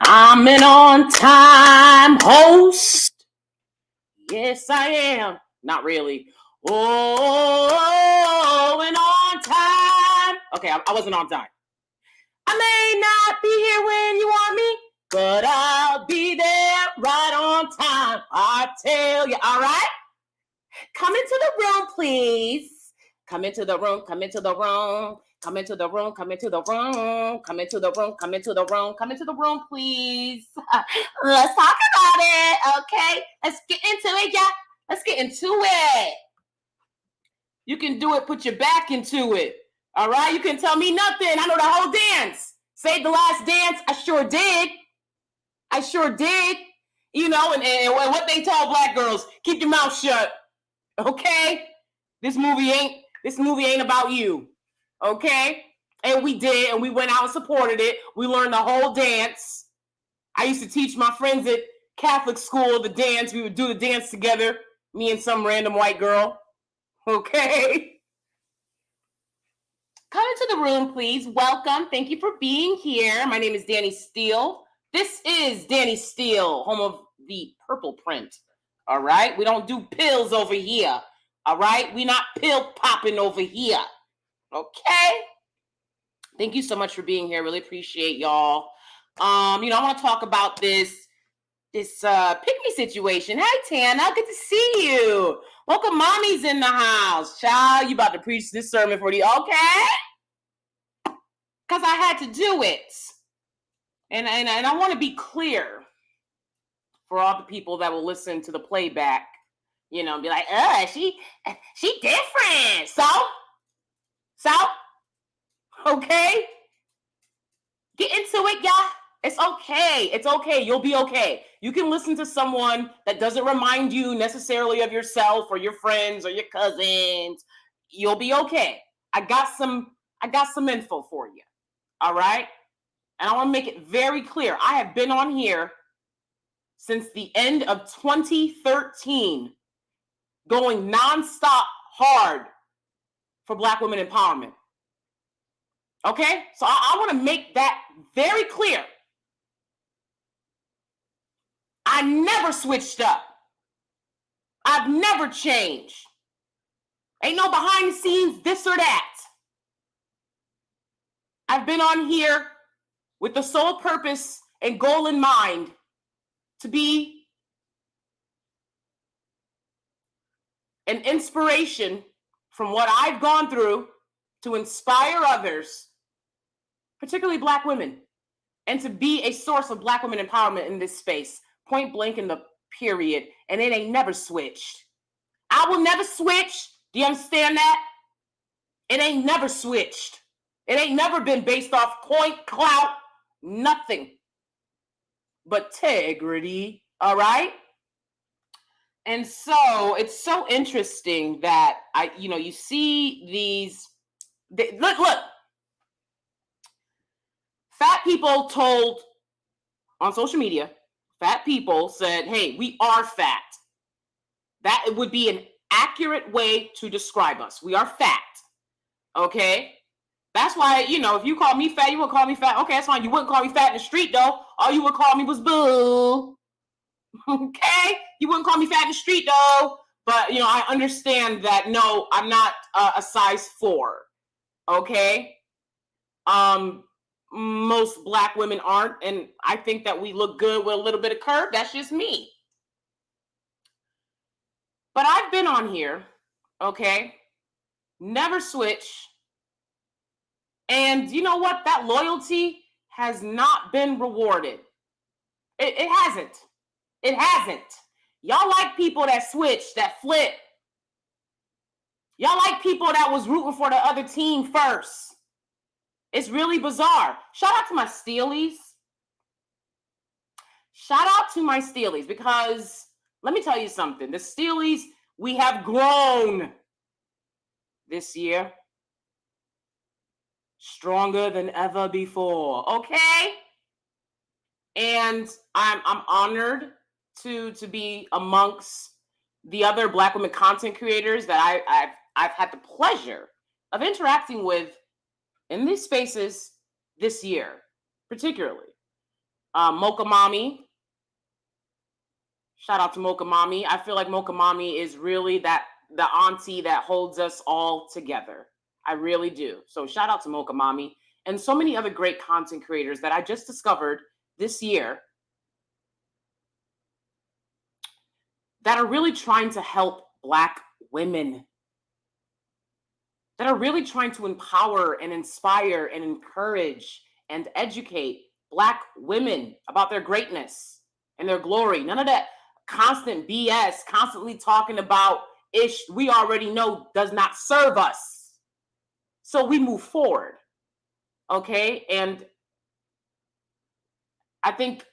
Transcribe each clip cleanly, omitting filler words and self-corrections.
I'm an on-time host. Yes, I am. Not really. Oh, and on time. Okay, I wasn't on time. I may not be here when you want me, but I'll be there right on time. I tell you, all right? Come into the room, please. Come into the room, come into the room. Come into the room, come into the room, come into the room, come into the room, come into the room, please. Let's talk about it, okay? Let's get into it, yeah. Let's get into it. You can do it, put your back into it. All right? You can tell me nothing. I know the whole dance. Say the last dance. I sure did. I sure did. You know, and what they tell black girls, keep your mouth shut. Okay? This movie ain't about you. Okay? And we did, and we went out and supported it. We learned the whole dance. I used to teach my friends at Catholic school the dance. We would do the dance together, me and some random white girl. Okay? Come into the room, please. Welcome. Thank you for being here. My name is DanieSteel. This is DanieSteel, home of the purple print. All right? We don't do pills over here. All right? We not pill popping over here. Okay? Thank you so much for being here. Really appreciate y'all. I want to talk about this pick-me situation. Hey, Tana, good to see you. Welcome, mommy's in the house. Child, you about to preach this sermon for you, okay? Because I had to do it. And I want to be clear for all the people that will listen to the playback, be like, she different. So, okay? Get into it, y'all. It's okay. It's okay. You'll be okay. You can listen to someone that doesn't remind you necessarily of yourself or your friends or your cousins. You'll be okay. I got some info for you. All right? And I want to make it very clear. I have been on here since the end of 2013, going nonstop hard for Black women empowerment. Okay? So I want to make that very clear. I never switched up. I've never changed. Ain't no behind the scenes this or that. I've been on here with the sole purpose and goal in mind to be an inspiration from what I've gone through to inspire others, particularly Black women, and to be a source of Black women empowerment in this space, point blank in the period, and it ain't never switched. I will never switch. Do you understand that? It ain't never switched. It ain't never been based off point, clout, nothing but integrity, all right? And so it's so interesting that you see these, look, fat people told on social media, fat people said, hey, we are fat. That would be an accurate way to describe us. We are fat. Okay? That's why, if you call me fat, you would call me fat. Okay, that's fine. You wouldn't call me fat in the street, though. All you would call me was boo. Okay? You wouldn't call me fat in the street, though. But, I understand that, no, I'm not a size 4. Okay? Most Black women aren't, and I think that we look good with a little bit of curve. That's just me. But I've been on here, okay? Never switch. And you know what? That loyalty has not been rewarded. It hasn't. It hasn't. Y'all like people that switch, that flip. Y'all like people that was rooting for the other team first. It's really bizarre. Shout out to my Steelies. Shout out to my Steelies, because let me tell you something. The Steelies, we have grown this year. Stronger than ever before, okay? And I'm honored to be amongst the other Black women content creators that I've had the pleasure of interacting with in these spaces this year, particularly. Mocha Mommy. Shout out to Mocha Mommy. I feel like Mocha Mommy is really the auntie that holds us all together. I really do. So shout out to Mocha Mommy and so many other great content creators that I just discovered this year that are really trying to help Black women, that are really trying to empower and inspire and encourage and educate Black women about their greatness and their glory. None of that constant BS, constantly talking about ish we already know does not serve us. So we move forward. Okay? And I think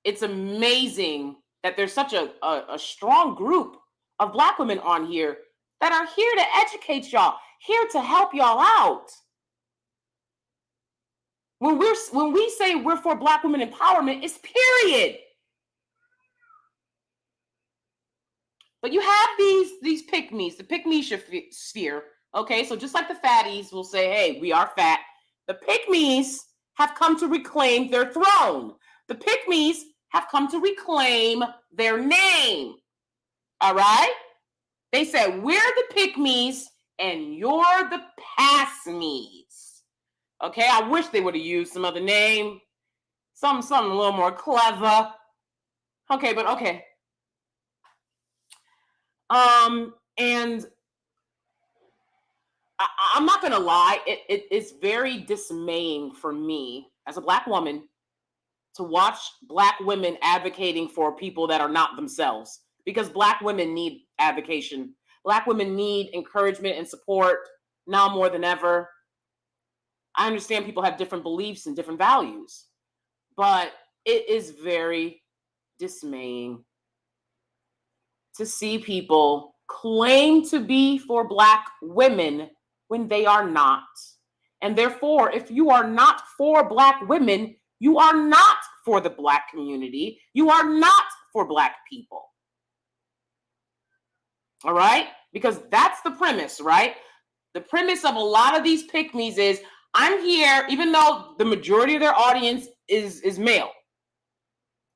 it's amazing that there's such a strong group of Black women on here that are here to educate y'all, here to help y'all out. When we say we're for Black women empowerment, it's period. But you have these pick-me's, the pick-me sphere, okay? So just like the fatties will say, hey, we are fat, the pick-me's have come to reclaim their throne. The pick-me's have come to reclaim their name, all right? They said, we're the pick-me's and you're the pass-me's, okay? I wish they would have used some other name, something a little more clever. Okay, but okay. And I'm not gonna lie, it's very dismaying for me as a Black woman to watch Black women advocating for people that are not themselves, because Black women need advocation. Black women need encouragement and support now more than ever. I understand people have different beliefs and different values, but it is very dismaying to see people claim to be for Black women when they are not. And therefore, if you are not for Black women, you are not for the Black community. You are not for Black people. All right? Because that's the premise, right? The premise of a lot of these pick-me's is, I'm here, even though the majority of their audience is male,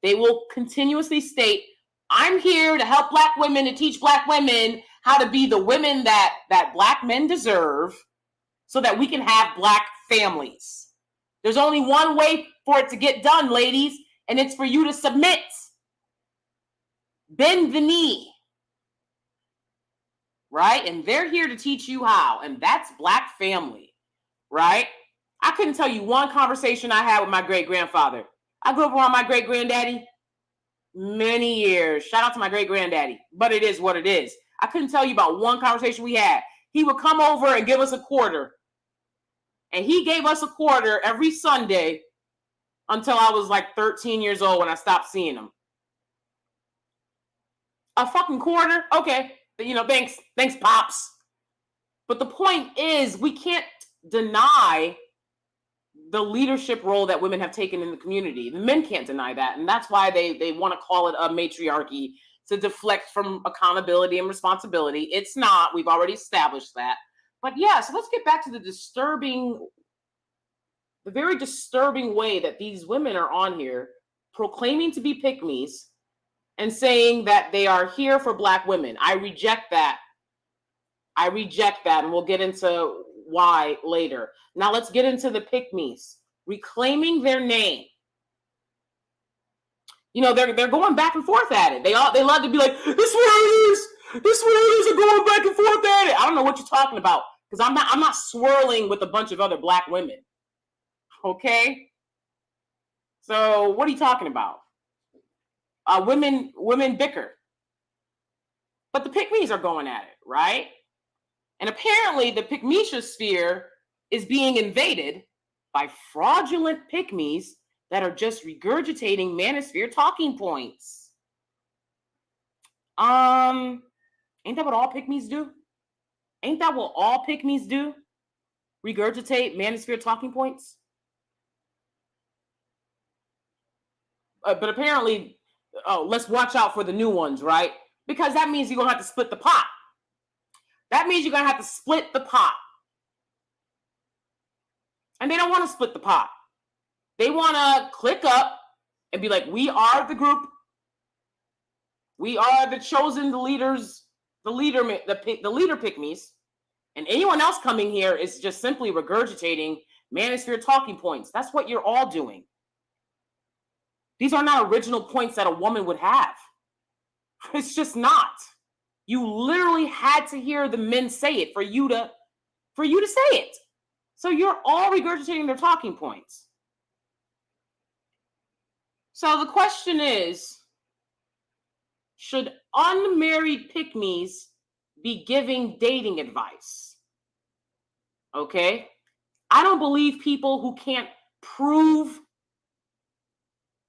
they will continuously state, I'm here to help Black women, to teach Black women how to be the women that Black men deserve so that we can have Black families. There's only one way for it to get done, ladies, and it's for you to submit. Bend the knee. Right? And they're here to teach you how, and that's Black family, right? I couldn't tell you one conversation I had with my great-grandfather. I grew up around my great-granddaddy many years. Shout out to my great-granddaddy, but it is what it is. I couldn't tell you about one conversation we had. He would come over and give us a quarter, and he gave us a quarter every Sunday until I was like 13 years old when I stopped seeing him. A fucking quarter? Okay. Thanks, Pops. But the point is, we can't deny the leadership role that women have taken in the community. The men can't deny that. And that's why they want to call it a matriarchy, to deflect from accountability and responsibility. It's not. We've already established that. But yeah, so let's get back to the very disturbing way that these women are on here proclaiming to be pick-me's and saying that they are here for Black women. I reject that. And we'll get into why later. Now let's get into the pick-me's reclaiming their name. They're going back and forth at it. They love to be like, this is what it is. This is what it is. They're going back and forth at it. I don't know what you're talking about, because I'm not swirling with a bunch of other Black women. Okay? So what are you talking about? Women bicker. But the pick-me's are going at it, right? And apparently the pick-me sphere is being invaded by fraudulent pick-me's that are just regurgitating manosphere talking points. Ain't that what all pick-me's do? Ain't that what all pick-me's do? Regurgitate manosphere talking points? But apparently, let's watch out for the new ones, right? Because that means you're going to have to split the pot. That means you're going to have to split the pot. And they don't want to split the pot. They want to click up and be like, we are the group. We are the chosen, the leaders, the leader pick-me's. And anyone else coming here is just simply regurgitating manosphere talking points. That's what you're all doing. These are not original points that a woman would have. It's just not. You literally had to hear the men say it for you to say it. So you're all regurgitating their talking points. So the question is, should unmarried pick-me's be giving dating advice? Okay? I don't believe people who can't prove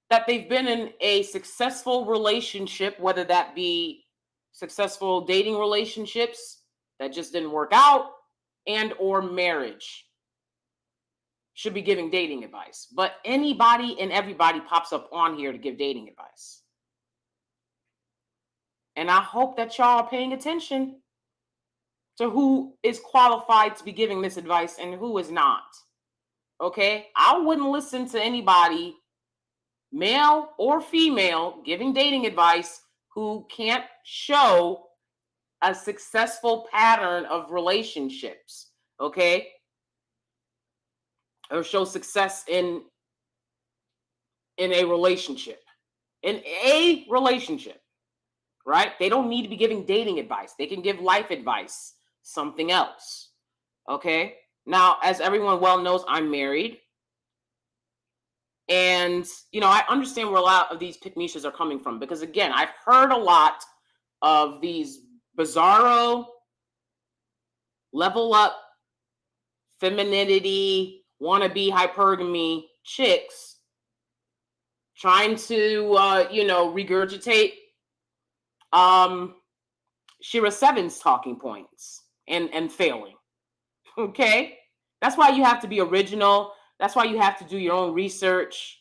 that they've been in a successful relationship, whether that be successful dating relationships that just didn't work out and or marriage, should be giving dating advice. But anybody and everybody pops up on here to give dating advice. And I hope that y'all are paying attention to who is qualified to be giving this advice and who is not. Okay? I wouldn't listen to anybody, male or female, giving dating advice who can't show a successful pattern of relationships. Okay? Or show success in a relationship. In a relationship. Right? They don't need to be giving dating advice. They can give life advice, something else. Okay? Now, as everyone well knows, I'm married. And, I understand where a lot of these pick-me's are coming from. Because, again, I've heard a lot of these bizarro, level up, femininity, wannabe hypergamy chicks trying to, regurgitate Shira Seven's talking points and failing. Okay? That's why you have to be original. That's why you have to do your own research.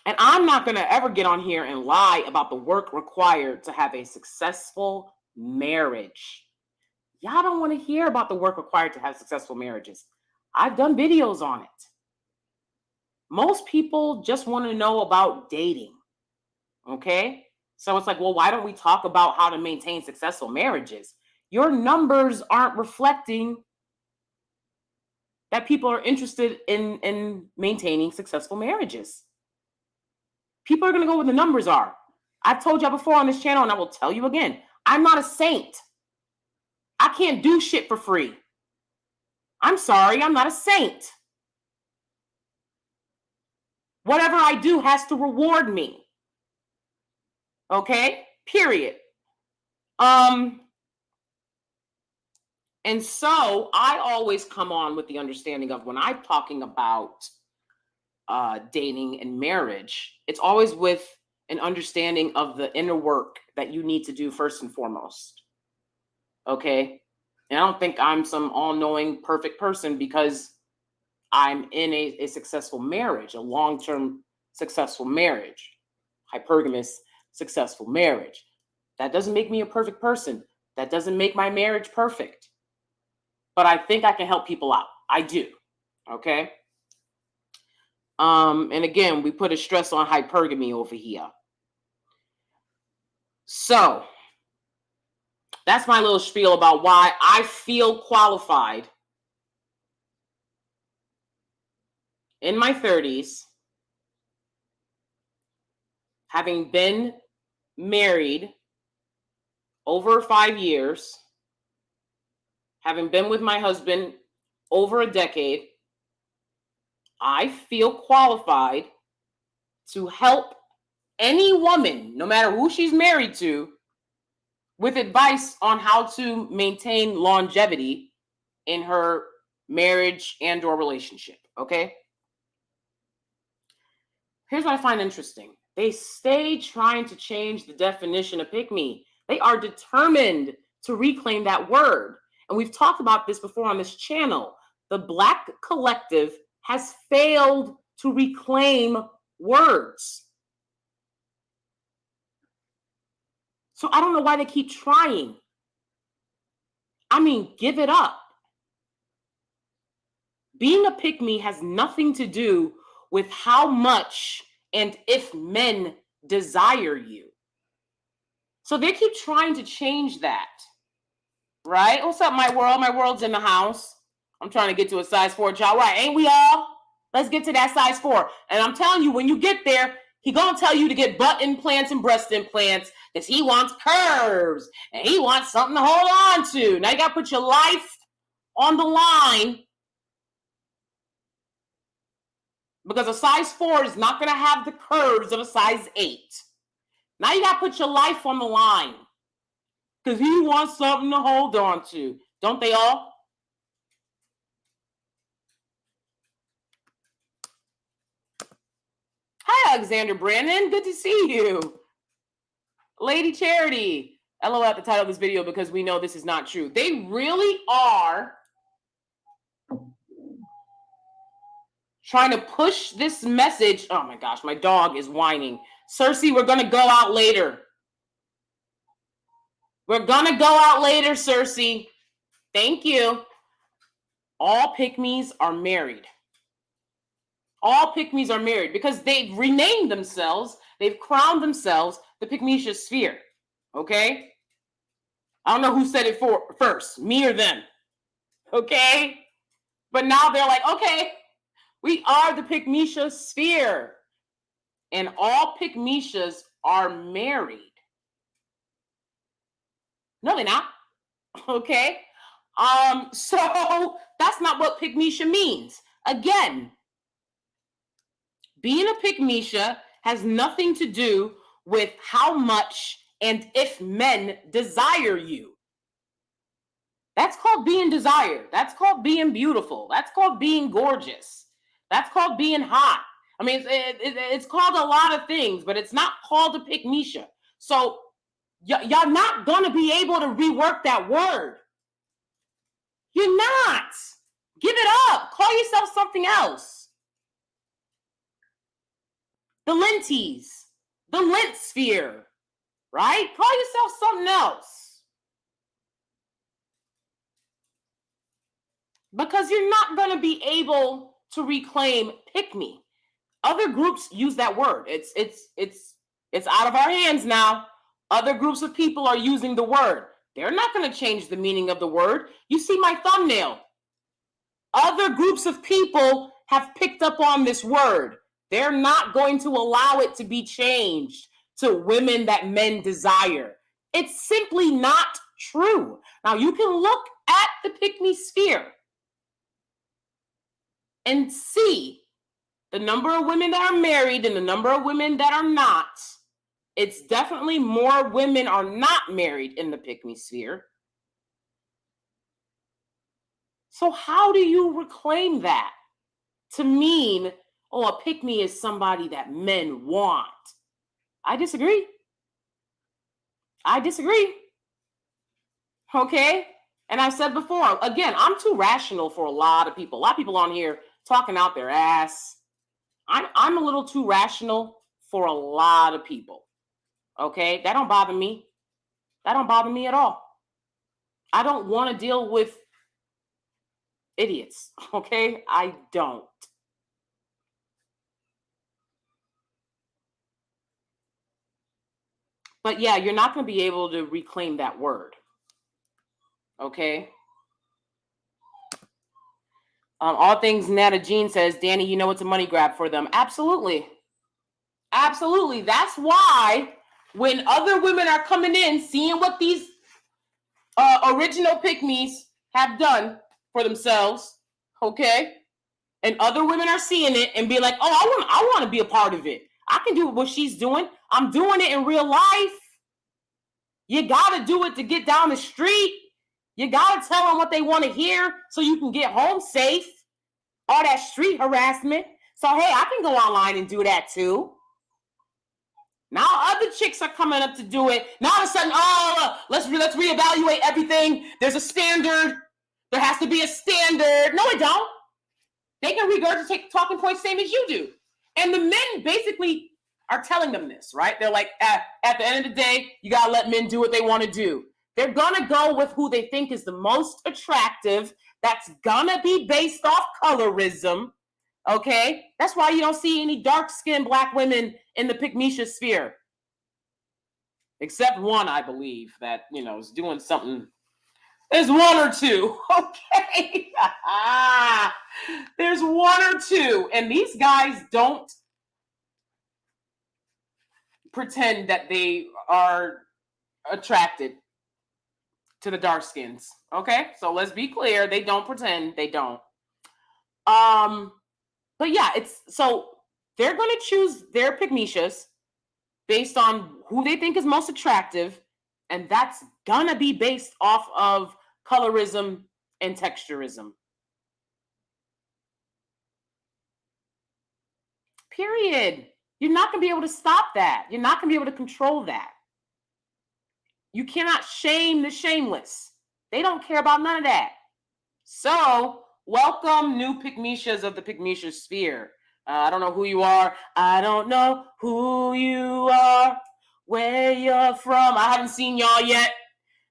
And I'm not going to ever get on here and lie about the work required to have a successful marriage. Y'all don't want to hear about the work required to have successful marriages. I've done videos on it. Most people just want to know about dating. Okay? So it's like, well, why don't we talk about how to maintain successful marriages? Your numbers aren't reflecting that people are interested in maintaining successful marriages. People are going to go where the numbers are. I've told y'all before on this channel, and I will tell you again, I'm not a saint. I can't do shit for free. I'm sorry, I'm not a saint. Whatever I do has to reward me. Okay? Period. And so I always come on with the understanding of when I'm talking about dating and marriage, it's always with an understanding of the inner work that you need to do first and foremost. Okay? And I don't think I'm some all-knowing, perfect person because I'm in a successful marriage, a long-term successful marriage, hypergamous successful marriage. That doesn't make me a perfect person. That doesn't make my marriage perfect. But I think I can help people out. I do. Okay? And again, we put a stress on hypergamy over here. So, that's my little spiel about why I feel qualified in my 30s, having been married over 5 years, having been with my husband over a decade, I feel qualified to help any woman, no matter who she's married to, with advice on how to maintain longevity in her marriage and or relationship, okay? Here's what I find interesting. They stay trying to change the definition of pick-me. They are determined to reclaim that word. And we've talked about this before on this channel. The Black collective has failed to reclaim words. So I don't know why they keep trying. I mean, give it up. Being a pick-me has nothing to do with how much and if men desire you. So they keep trying to change that, right? What's up, my world? My world's in the house. I'm trying to get to a size 4 child, right? Ain't we all? Let's get to that size 4. And I'm telling you, when you get there, he gonna tell you to get butt implants and breast implants because he wants curves and he wants something to hold on to. Now you gotta put your life on the line because a size 4 is not gonna have the curves of a size 8. Now you gotta put your life on the line because he wants something to hold on to. Don't they all? Hi, Alexander Brandon. Good to see you. Lady Charity. LOL at the title of this video because we know this is not true. They really are trying to push this message. Oh my gosh, my dog is whining. Cersei, we're going to go out later. We're going to go out later, Cersei. Thank you. All pick-me's are married. All pick-me's are married because they've renamed themselves. They've crowned themselves the Pick-meisha sphere. Okay? I don't know who said it first, me or them. Okay? But now they're like, okay, we are the Pick-meisha sphere. And all Pick-meishas are married. No, they're not. Okay? So that's not what Pick-meisha means. Again, being a Pick-meisha has nothing to do with how much and if men desire you. That's called being desired. That's called being beautiful. That's called being gorgeous. That's called being hot. I mean, it's called a lot of things, but it's not called a Pick-meisha. So y'all not going to be able to rework that word. You're not. Give it up. Call yourself something else. The Linties, the Lint sphere, right? Call yourself something else. Because you're not going to be able to reclaim pick me. Other groups use that word. It's out of our hands now. Other groups of people are using the word. They're not going to change the meaning of the word. You see my thumbnail. Other groups of people have picked up on this word. They're not going to allow it to be changed to women that men desire. It's simply not true. Now, you can look at the pick-me sphere and see the number of women that are married and the number of women that are not. It's definitely more women are not married in the pick-me sphere. So how do you reclaim that to mean, oh, a pick-me is somebody that men want? I disagree. I disagree. Okay? And I said before, again, I'm too rational for a lot of people. A lot of people on here talking out their ass. I'm a little too rational for a lot of people. Okay? That don't bother me. That don't bother me at all. I don't want to deal with idiots. Okay? I don't. But yeah, you're not going to be able to reclaim that word. Okay? All things Nata Jean says, Danie, you know it's a money grab for them. Absolutely. Absolutely. That's why when other women are coming in, seeing what these original pick-me's have done for themselves, okay? And other women are seeing it and be like, oh, I want to be a part of it. I can do what she's doing. I'm doing it in real life. You got to do it to get down the street. You got to tell them what they want to hear so you can get home safe. All that street harassment. So, hey, I can go online and do that too. Now other chicks are coming up to do it. Now all of a sudden, let's reevaluate everything. There's a standard. There has to be a standard. No, it don't. They can regurgitate talking points same as you do. And the men basically are telling them this, right? They're like, at the end of the day, you got to let men do what they want to do. They're going to go with who they think is the most attractive. That's going to be based off colorism, Okay? That's why you don't see any dark-skinned black women in the Pygmisha sphere. Except one, I believe, that, is doing something. There's one or two, okay? There's one or two. And these guys don't pretend that they are attracted to the dark skins. Okay? So let's be clear. They don't pretend. They don't. But yeah, so they're going to choose their Pygmishas based on who they think is most attractive, and that's gonna be based off of colorism and texturism. Period. You're not gonna be able to stop that. You're not gonna be able to control that. You cannot shame the shameless. They don't care about none of that. So, welcome new Pygmishas of the Pygmisha sphere. I don't know who you are. I don't know who you are, where you're from. I haven't seen y'all yet.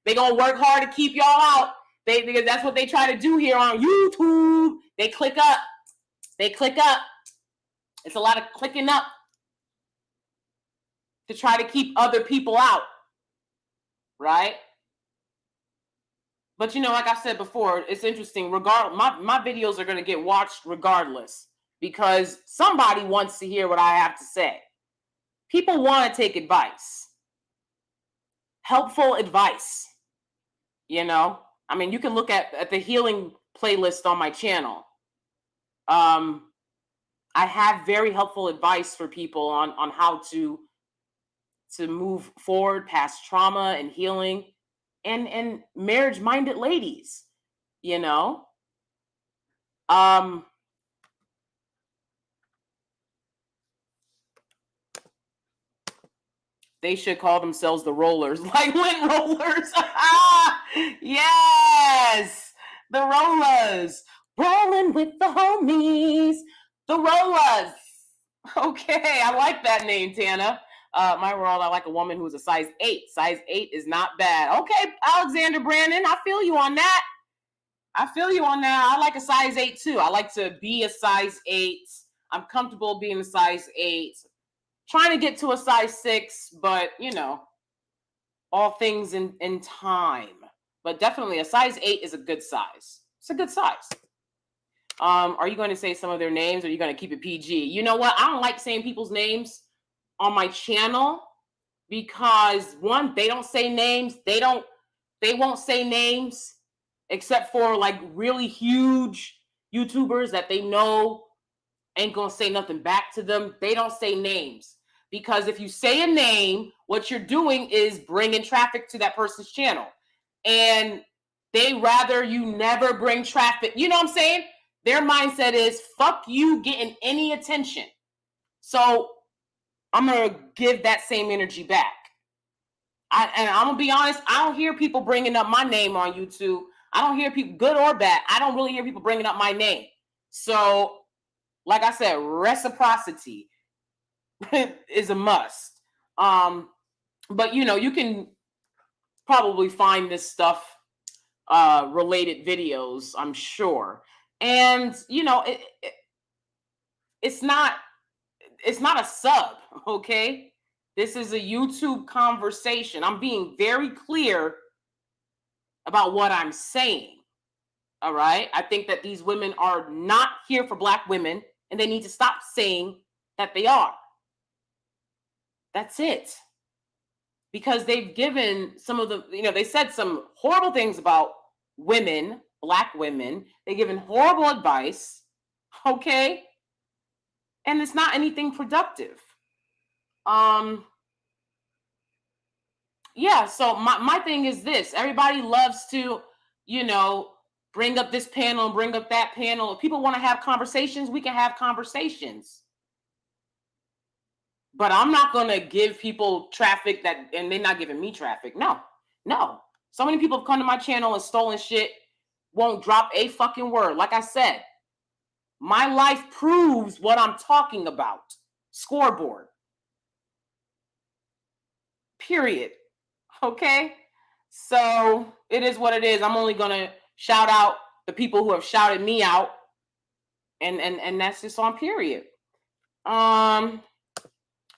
They gonna work hard to keep y'all out. That's what they try to do here on YouTube. They click up. They click up. It's a lot of clicking up to try to keep other people out, right? But like I said before, it's interesting. My videos are gonna get watched regardless, because somebody wants to hear what I have to say. People want to take advice, helpful advice. I mean, you can look at the healing playlist on my channel. I have very helpful advice for people on how to move forward past trauma and healing, and marriage-minded ladies. They should call themselves the rollers, like lint rollers. Yes, the rollers, rolling with the homies, the rollers. Okay, I like that name, Tana. My world, I like a woman who's a size 8. Size 8 is not bad. Okay, Alexander Brandon, I feel you on that. I like a size 8 too. I like to be a size 8. I'm comfortable being a size 8. Trying to get to a size 6, but all things in time. But definitely a size 8 is a good size. It's a good size. Are you going to say some of their names, or are you going to keep it PG? You know what? I don't like saying people's names on my channel, because one, they don't say names. They won't say names except for like really huge YouTubers that they know ain't gonna say nothing back to them. They don't say names, because if you say a name, what you're doing is bringing traffic to that person's channel, and they rather you never bring traffic. You know what I'm saying? Their mindset is, fuck you getting any attention. So I'm gonna give that same energy back. And I'm gonna be honest, I don't hear people bringing up my name on YouTube. I don't hear people, good or bad. I don't really hear people bringing up my name. So, like I said, reciprocity is a must. But you can probably find this stuff, related videos, I'm sure. And it's not a sub, okay? This is a YouTube conversation. I'm being very clear about what I'm saying. All right? I think that these women are not here for Black women, and they need to stop saying that they are. That's it. Because they've given some of the, they said some horrible things about women, Black women. They've given horrible advice, okay? And it's not anything productive. Yeah, so my thing is this. Everybody loves to, bring up this panel and bring up that panel. If people want to have conversations, we can have conversations. But I'm not going to give people traffic and they're not giving me traffic. No. So many people have come to my channel and stolen shit, won't drop a fucking word. Like I said, my life proves what I'm talking about. Scoreboard. Period. Okay? So it is what it is. I'm only going to shout out the people who have shouted me out. And that's just on period.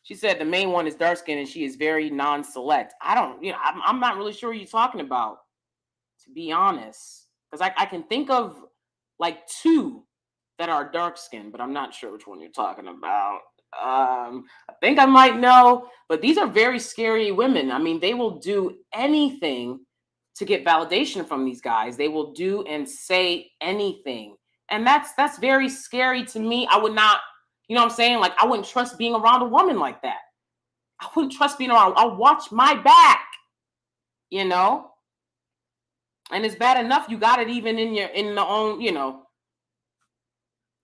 She said the main one is dark skin and she is very non-select. I'm not really sure what you're talking about, to be honest. Because I can think of like two that are dark skinned, but I'm not sure which one you're talking about. I think I might know, but these are very scary women. I mean, they will do anything to get validation from these guys. They will do and say anything. And that's very scary to me. I would not, you know what I'm saying? Like, I wouldn't trust being around a woman like that. I wouldn't trust being around. I'll watch my back, you know? And it's bad enough you got it even in the own, you know.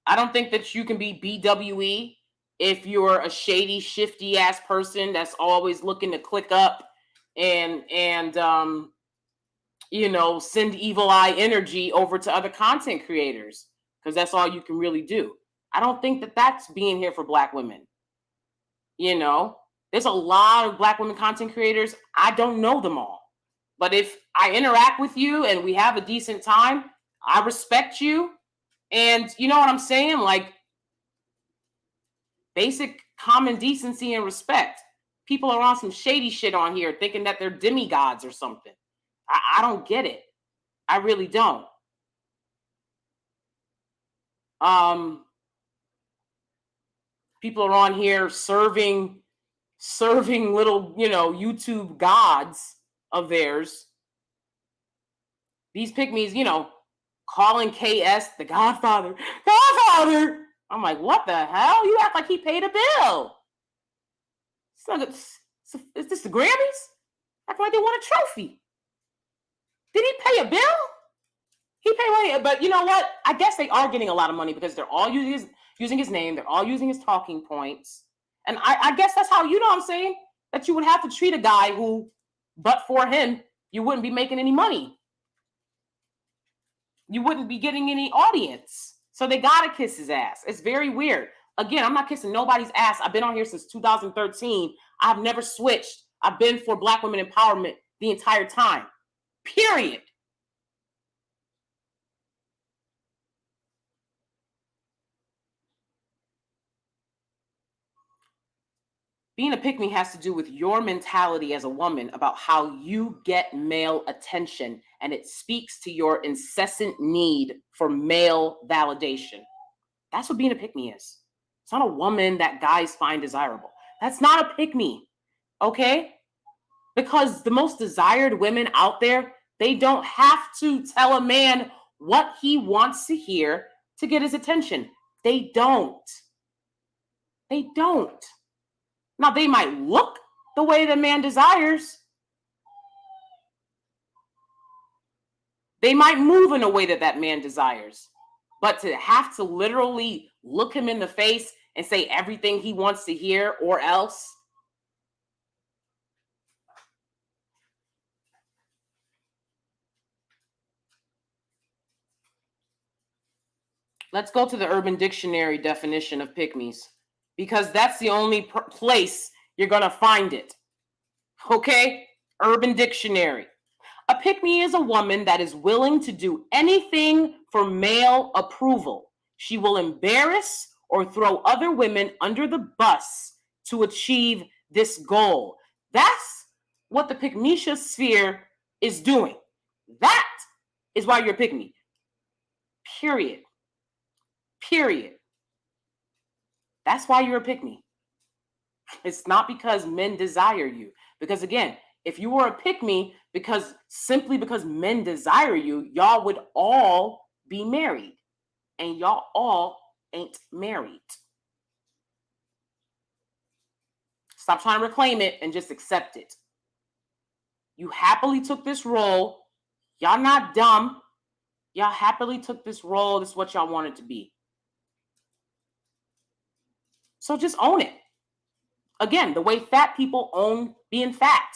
I don't think that you can be BWE if you're a shady, shifty ass person that's always looking to click up and you know, send evil eye energy over to other content creators, because that's all you can really do. I don't think that that's being here for Black women. You know, there's a lot of Black women content creators. I don't know them all. But if I interact with you and we have a decent time, I respect you. And you know what I'm saying? Like, basic common decency and respect. People are on some shady shit on here thinking that they're demigods or something. I don't get it. I really don't. People are on here serving little, you know, YouTube gods of theirs. These pygmies, you know, calling KS the Godfather. Godfather! I'm like, what the hell? You act like he paid a bill. Is this the Grammys? Act like they won a trophy. Did he pay a bill? He paid money, but you know what? I guess they are getting a lot of money because they're all using his name. They're all using his talking points. And I guess that's how, you know what I'm saying, that you would have to treat a guy who, but for him, you wouldn't be making any money. You wouldn't be getting any audience. So they got to kiss his ass. It's very weird. Again, I'm not kissing nobody's ass. I've been on here since 2013. I've never switched. I've been for Black women empowerment the entire time. Period. Being a pick-me has to do with your mentality as a woman about how you get male attention, and it speaks to your incessant need for male validation. That's what being a pick-me is. It's not a woman that guys find desirable. That's not a pick-me, okay? Because the most desired women out there, they don't have to tell a man what he wants to hear to get his attention. They don't. They don't. Now, they might look the way the man desires. They might move in a way that man desires. But to have to literally look him in the face and say everything he wants to hear or else. Let's go to the Urban Dictionary definition of pick-me's, because that's the only place you're going to find it. Okay? Urban Dictionary. A pick-me is a woman that is willing to do anything for male approval. She will embarrass or throw other women under the bus to achieve this goal. That's what the pick-me-sha sphere is doing. That is why you're a pick-me. Period. Period. That's why you're a pick-me. It's not because men desire you. Because again, if you were a pick-me simply because men desire you, y'all would all be married. And y'all all ain't married. Stop trying to reclaim it and just accept it. You happily took this role. Y'all not dumb. Y'all happily took this role. This is what y'all wanted to be. So just own it. Again, the way fat people own being fat.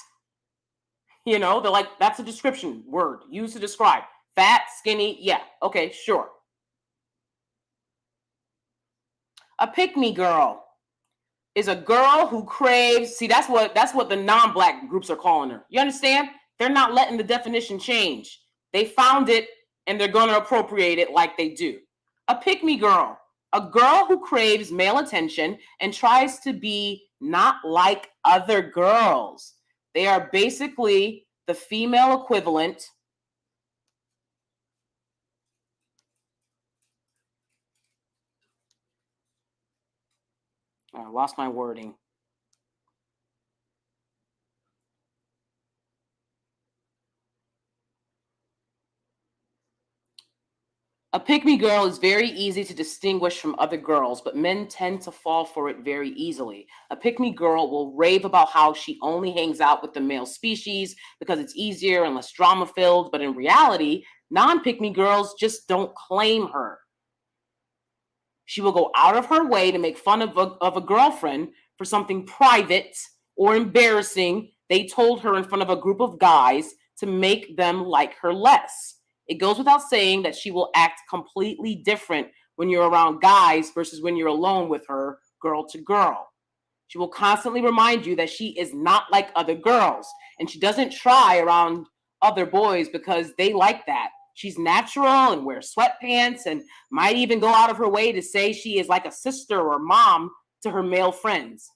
You know, they're like, that's a description word used to describe. Fat, skinny, yeah, okay, sure. A pick-me girl is a girl who craves, see, that's what the non-Black groups are calling her. You understand? They're not letting the definition change. They found it and they're going to appropriate it like they do. A pick-me girl A girl who craves male attention and tries to be not like other girls. They are basically the female equivalent I lost my wording. A pick-me girl is very easy to distinguish from other girls, but men tend to fall for it very easily. A pick-me girl will rave about how she only hangs out with the male species because it's easier and less drama-filled, but in reality, non-pick-me girls just don't claim her. She will go out of her way to make fun of a girlfriend for something private or embarrassing they told her in front of a group of guys to make them like her less. It goes without saying that she will act completely different when you're around guys versus when you're alone with her, girl to girl. She will constantly remind you that she is not like other girls, and she doesn't try around other boys because they like that. She's natural and wears sweatpants and might even go out of her way to say she is like a sister or mom to her male friends.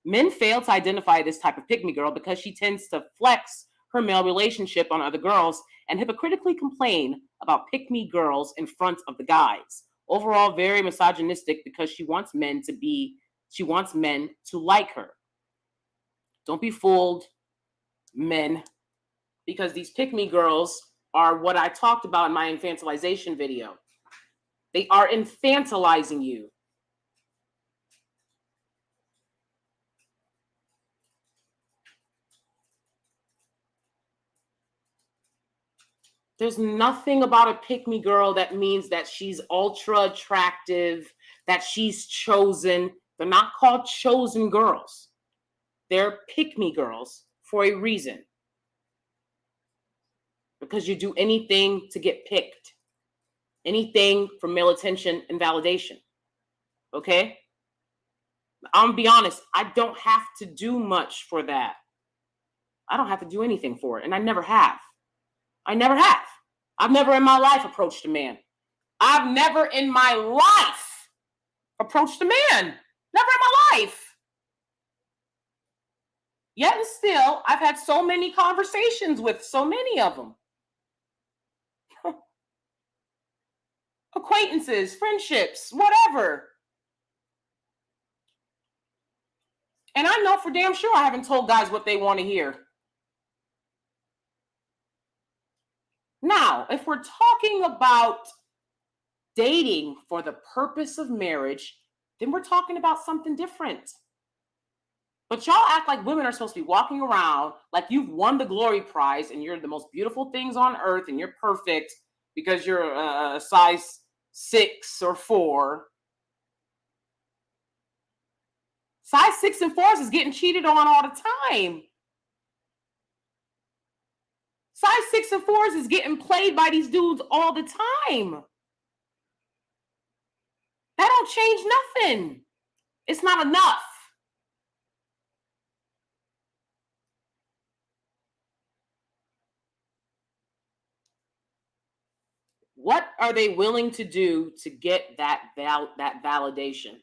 Men fail to identify this type of pick-me girl because she tends to flex her male relationship on other girls and hypocritically complain about pick-me girls in front of the guys. Overall, very misogynistic because she wants men to like her. Don't be fooled, men, because these pick-me girls are what I talked about in my infantilization video. They are infantilizing you. There's nothing about a pick-me girl that means that she's ultra attractive, that she's chosen. They're not called chosen girls. They're pick-me girls for a reason. Because you do anything to get picked. Anything for male attention and validation. Okay? I'm gonna be honest, I don't have to do much for that. I don't have to do anything for it, and I never have. I've never in my life approached a man. I've never in my life approached a man. Never in my life. Yet and still, I've had so many conversations with so many of them. Acquaintances, friendships, whatever. And I know for damn sure I haven't told guys what they want to hear. Now, if we're talking about dating for the purpose of marriage, then we're talking about something different. But y'all act like women are supposed to be walking around like you've won the glory prize and you're the most beautiful things on earth and you're perfect because you're a size 6 or 4. Size 6 and 4s is getting cheated on all the time. Size 6 and 4s is getting played by these dudes all the time. That don't change nothing. It's not enough. What are they willing to do to get that validation?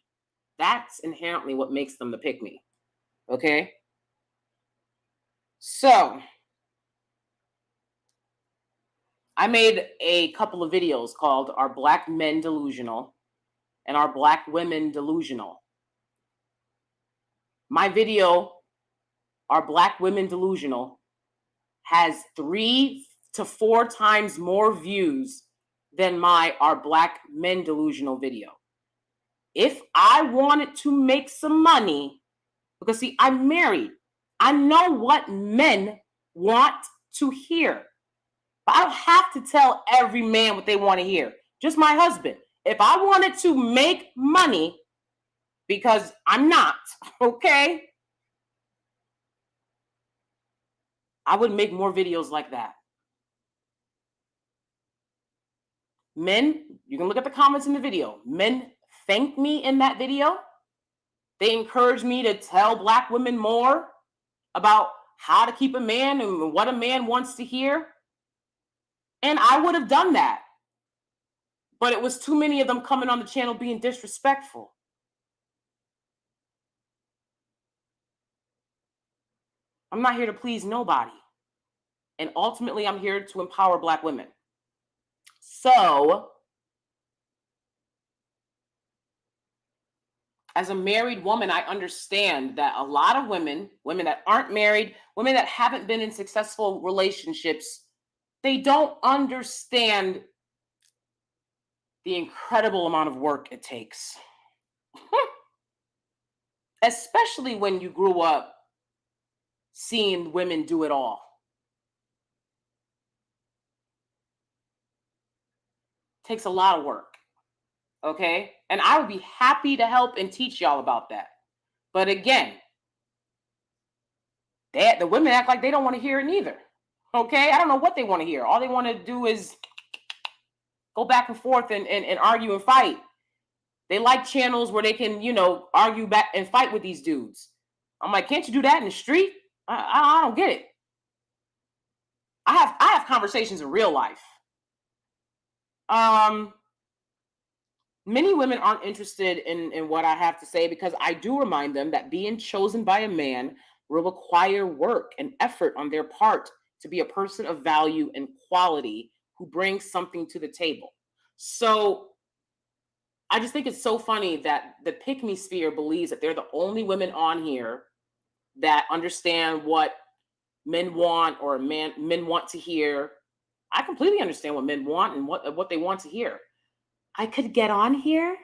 That's inherently what makes them the pick-me. Okay? So, I made a couple of videos called Are Black Men Delusional and Are Black Women Delusional? My video, Are Black Women Delusional, has 3 to 4 times more views than my Are Black Men Delusional video. If I wanted to make some money, because see, I'm married, I know what men want to hear. But I don't have to tell every man what they want to hear. Just my husband. If I wanted to make money, because I'm not, okay, I would make more videos like that. Men, you can look at the comments in the video. Men thank me in that video. They encourage me to tell Black women more about how to keep a man and what a man wants to hear. And I would have done that. But it was too many of them coming on the channel being disrespectful. I'm not here to please nobody. And ultimately, I'm here to empower Black women. So, as a married woman, I understand that a lot of women that aren't married, women that haven't been in successful relationships, they don't understand the incredible amount of work it takes. Especially when you grew up seeing women do it all. Takes a lot of work. Okay? And I would be happy to help and teach y'all about that. But again, the women act like they don't want to hear it neither. Okay? I don't know what they want to hear. All they want to do is go back and forth and argue and fight. They like channels where they can, argue back and fight with these dudes. I'm like, can't you do that in the street? I don't get it. I have conversations in real life. Many women aren't interested in what I have to say because I do remind them that being chosen by a man will require work and effort on their part to be a person of value and quality who brings something to the table. So I just think it's so funny that the pick-me sphere believes that they're the only women on here that understand what men want or men want to hear. I completely understand what men want and what they want to hear. I could get on here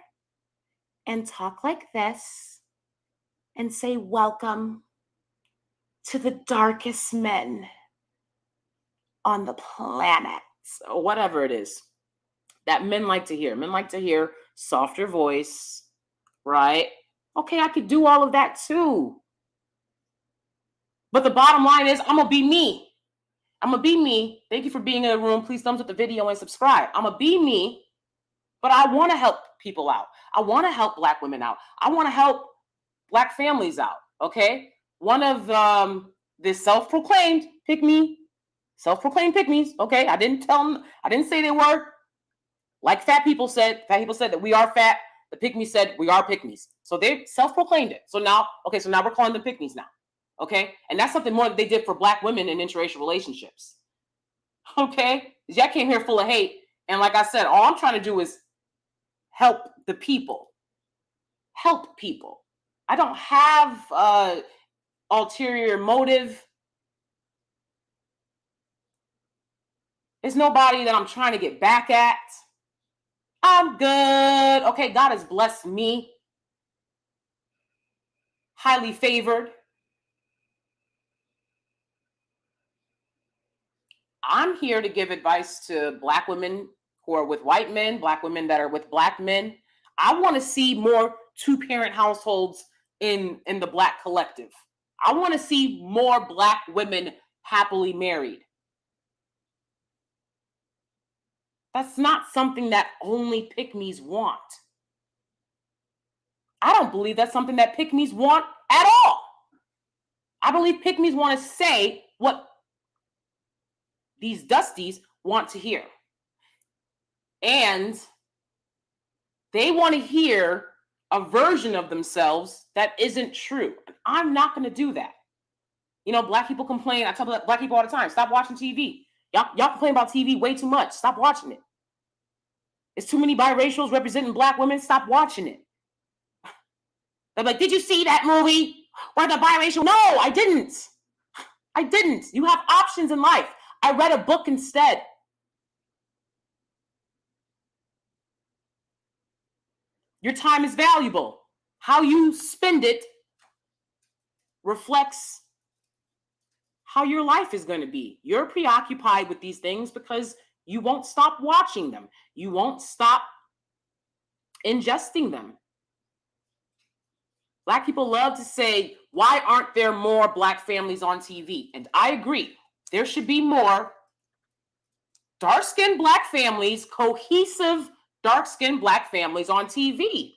and talk like this and say, welcome to the darkest men on the planet, or whatever it is that men like to hear. Men like to hear softer voice, right? Okay, I could do all of that too. But the bottom line is, I'm gonna be me. I'm gonna be me. Thank you for being in the room. Please thumbs up the video and subscribe. I'm gonna be me, but I want to help people out. I want to help Black women out. I want to help Black families out. Okay. One of the self-proclaimed pick-me's. Okay. I didn't say they were. Like fat people said that we are fat. The pick-me said we are pick-me's. So they self-proclaimed it. So now we're calling them pick-me's now. Okay. And that's something more that they did for Black women in interracial relationships. Okay. Because y'all came here full of hate. And like I said, all I'm trying to do is help the people. Help people. I don't have ulterior motive. There's nobody that I'm trying to get back at. I'm good. Okay, God has blessed me. Highly favored. I'm here to give advice to Black women who are with white men, Black women that are with Black men. I want to see more two-parent households in the Black collective. I want to see more Black women happily married. That's not something that only pick-me's want. I don't believe that's something that pick-me's want at all. I believe pick-me's want to say what these dusties want to hear. And they want to hear a version of themselves that isn't true. I'm not going to do that. Black people complain. I tell Black people all the time, stop watching TV. Y'all complain about TV way too much. Stop watching it. It's too many biracials representing Black women. Stop watching it. They're like, did you see that movie where the biracial? No, I didn't. You have options in life. I read a book instead. Your time is valuable. How you spend it reflects how your life is going to be. You're preoccupied with these things because you won't stop watching them. You won't stop ingesting them. Black people love to say, why aren't there more Black families on TV? And I agree. There should be more dark-skinned Black families, cohesive dark-skinned Black families on TV.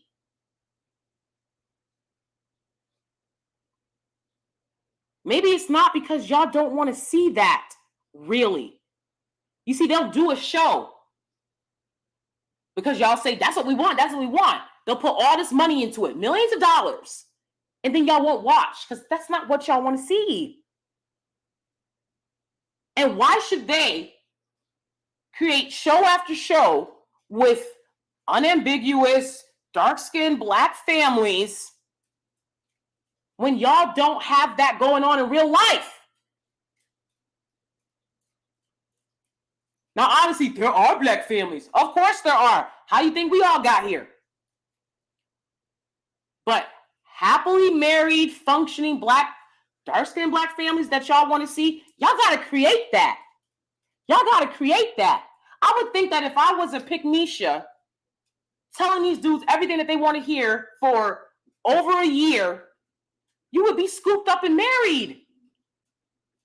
Maybe it's not because y'all don't want to see that, really. You see, they'll do a show because y'all say, that's what we want, that's what we want. They'll put all this money into it, millions of dollars, and then y'all won't watch because that's not what y'all want to see. And why should they create show after show with unambiguous, dark-skinned Black families when y'all don't have that going on in real life? Now, obviously, there are Black families. Of course there are. How do you think we all got here? But happily married, functioning Black, dark-skinned Black families that y'all want to see, y'all got to create that. Y'all got to create that. I would think that if I was a pick-Misha telling these dudes everything that they want to hear for over a year, you would be scooped up and married.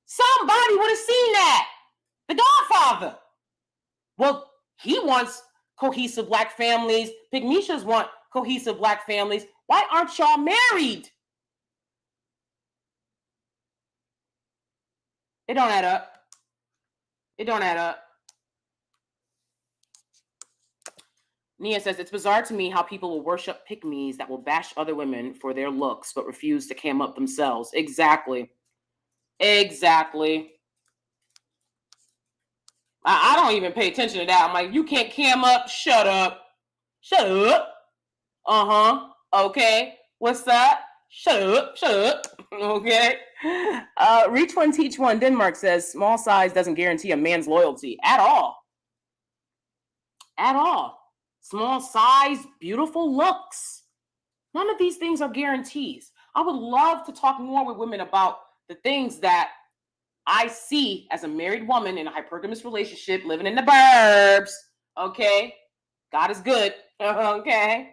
Somebody would have seen that. The Godfather. Well, he wants cohesive Black families. Pick-Mishas want cohesive Black families. Why aren't y'all married? It don't add up. It don't add up. Nia says, it's bizarre to me how people will worship pick-me's that will bash other women for their looks, but refuse to cam up themselves. Exactly. Exactly. I don't even pay attention to that. I'm like, you can't cam up? Shut up. Shut up. Uh-huh. Okay. What's that? Shut up. Shut up. Okay. Reach one, teach one. Denmark says, small size doesn't guarantee a man's loyalty at all. At all. Small size, beautiful looks. None of these things are guarantees. I would love to talk more with women about the things that I see as a married woman in a hypergamous relationship, living in the burbs. Okay? God is good. Okay?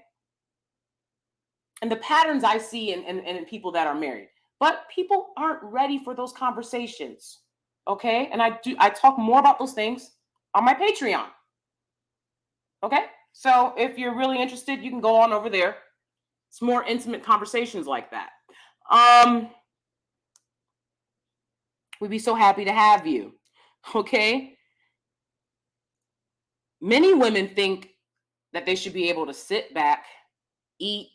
And the patterns I see in people that are married. But people aren't ready for those conversations. Okay? And I talk more about those things on my Patreon. Okay? So if you're really interested, you can go on over there. It's more intimate conversations like that. We'd be so happy to have you. Okay? Many women think that they should be able to sit back, eat,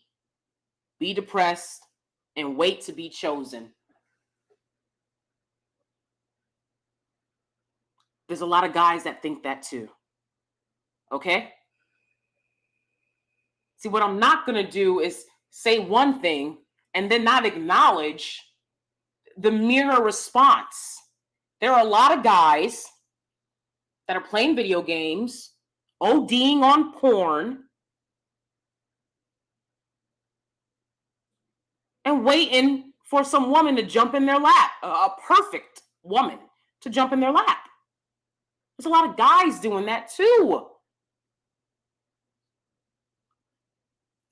be depressed, and wait to be chosen. There's a lot of guys that think that too. Okay? See, what I'm not going to do is say one thing and then not acknowledge the mirror response. There are a lot of guys that are playing video games, ODing on porn, and waiting for some woman to jump in their lap, a perfect woman to jump in their lap. There's a lot of guys doing that too.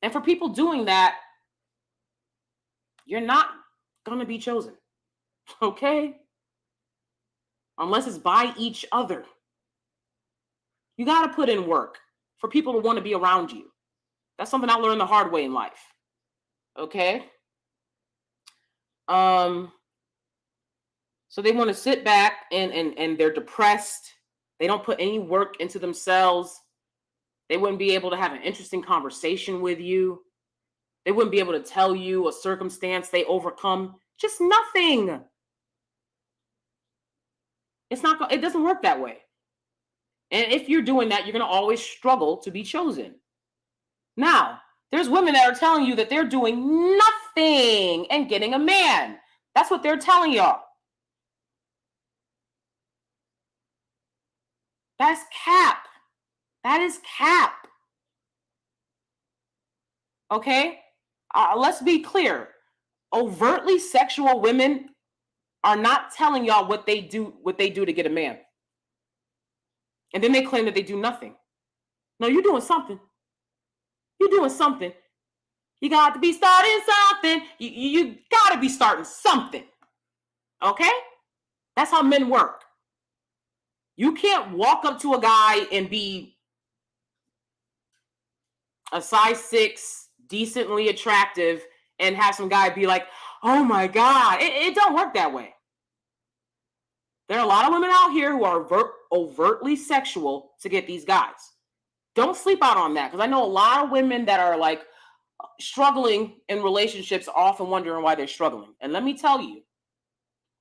And for people doing that, you're not going to be chosen. Okay? Unless it's by each other. You got to put in work for people to want to be around you. That's something I learned the hard way in life. Okay? So they want to sit back and they're depressed. They don't put any work into themselves. They wouldn't be able to have an interesting conversation with you. They wouldn't be able to tell you a circumstance they overcome. Just nothing. It doesn't work that way. And if you're doing that, you're going to always struggle to be chosen. Now, there's women that are telling you that they're doing nothing and getting a man. That's what they're telling y'all. That's cap. That is cap. Okay? Let's be clear. Overtly sexual women are not telling y'all what they do to get a man. And then they claim that they do nothing. No, you're doing something. You're doing something. You got to be starting something. You got to be starting something. Okay? That's how men work. You can't walk up to a guy and be a size 6, decently attractive, and have some guy be like, oh my God. It don't work that way. There are a lot of women out here who are overtly sexual to get these guys. Don't sleep out on that, because I know a lot of women that are like struggling in relationships are often wondering why they're struggling. And let me tell you,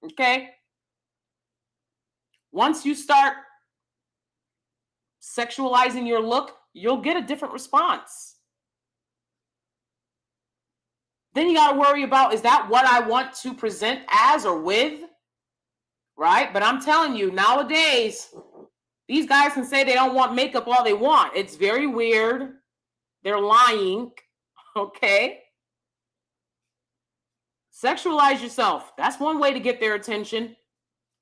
okay, once you start sexualizing your look, you'll get a different response. Then you got to worry about, is that what I want to present as or with? Right? But I'm telling you, nowadays, these guys can say they don't want makeup all they want. It's very weird. They're lying. Okay? Sexualize yourself. That's one way to get their attention.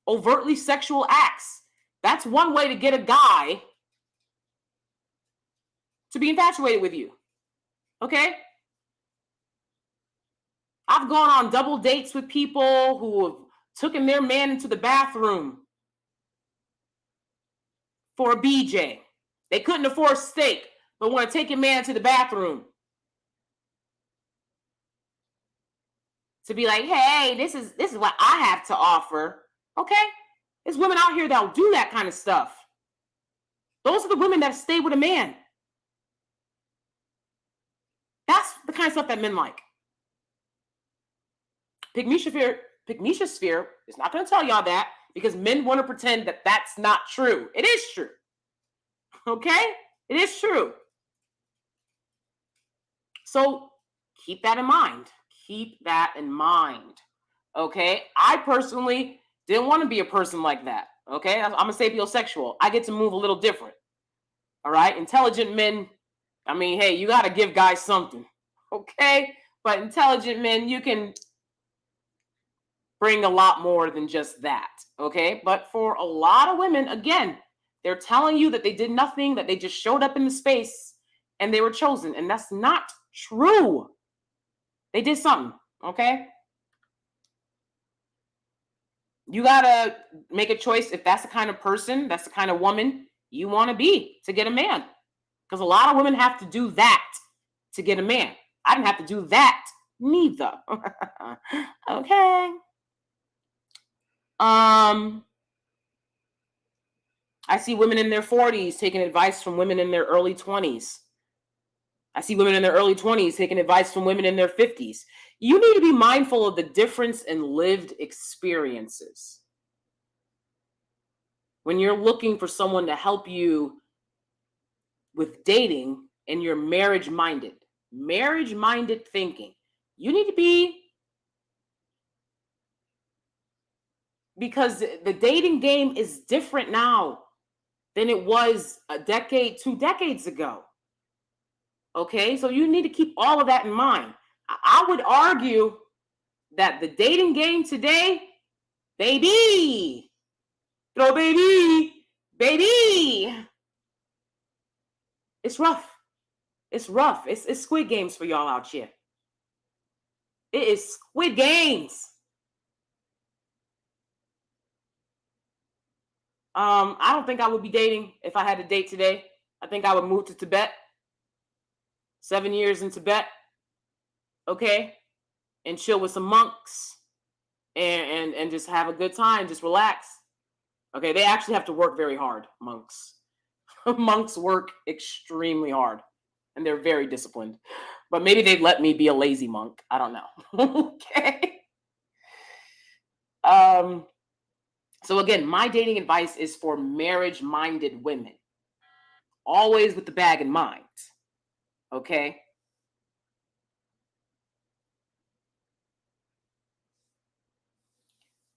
Overtly sexual acts. That's one way to get a guy to be infatuated with you. Okay? I've gone on double dates with people who have taken their man into the bathroom for a BJ. They couldn't afford steak, but want to take your man to the bathroom to be like, hey, this is what I have to offer. Okay? There's women out here that'll do that kind of stuff. Those are the women that stay with a man. That's the kind of stuff that men like. Pygmesia Sphere is not going to tell y'all that, because men want to pretend that that's not true. It is true. Okay? It is true. So keep that in mind. Keep that in mind. Okay? I personally didn't want to be a person like that. Okay? I'm a sapiosexual. I get to move a little different. All right? Intelligent men, I mean, hey, you got to give guys something. Okay? But intelligent men, you can bring a lot more than just that. Okay? But for a lot of women, again, they're telling you that they did nothing, that they just showed up in the space and they were chosen. And that's not true. They did something. Okay? You got to make a choice if that's the kind of person, that's the kind of woman you want to be to get a man. Because a lot of women have to do that to get a man. I didn't have to do that neither. Okay. I see women in their 40s taking advice from women in their early 20s. I see women in their early 20s taking advice from women in their 50s. You need to be mindful of the difference in lived experiences. When you're looking for someone to help you with dating and you're marriage-minded thinking, you need to be, because the dating game is different now than it was a decade, 2 decades ago. Okay, so you need to keep all of that in mind. I would argue that the dating game today, baby, throw baby, it's rough. It's rough. It's Squid Games for y'all out here. It is Squid Games. I don't think I would be dating if I had to date today. I think I would move to Tibet. 7 years in Tibet. Okay? And chill with some monks and just have a good time, just relax. Okay, they actually have to work very hard, monks. Monks work extremely hard and they're very disciplined. But maybe they'd let me be a lazy monk. I don't know. Okay. So again, my dating advice is for marriage-minded women. Always with the bag in mind. Okay?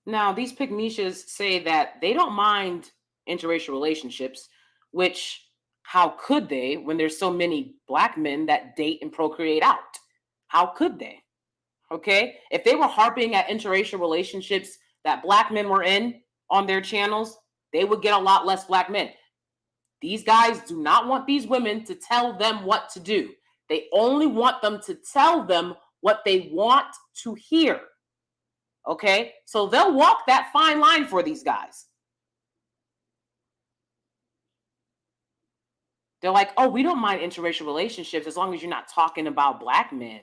Now, these pygmesias say that they don't mind interracial relationships, which, how could they when there's so many Black men that date and procreate out? How could they? Okay? If they were harping at interracial relationships that Black men were in on their channels, they would get a lot less Black men. These guys do not want these women to tell them what to do. They only want them to tell them what they want to hear. Okay? So they'll walk that fine line for these guys. They're like, oh, we don't mind interracial relationships as long as you're not talking about Black men.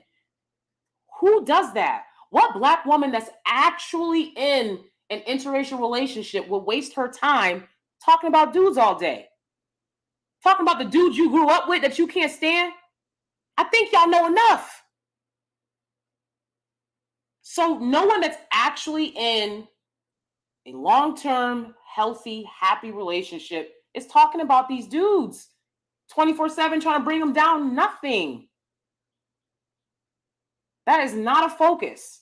Who does that? What Black woman that's actually in an interracial relationship will waste her time talking about dudes all day? Talking about the dudes you grew up with that you can't stand. I think y'all know enough. So no one that's actually in a long-term, healthy, happy relationship is talking about these dudes 24/7 trying to bring them down. Nothing. That is not a focus.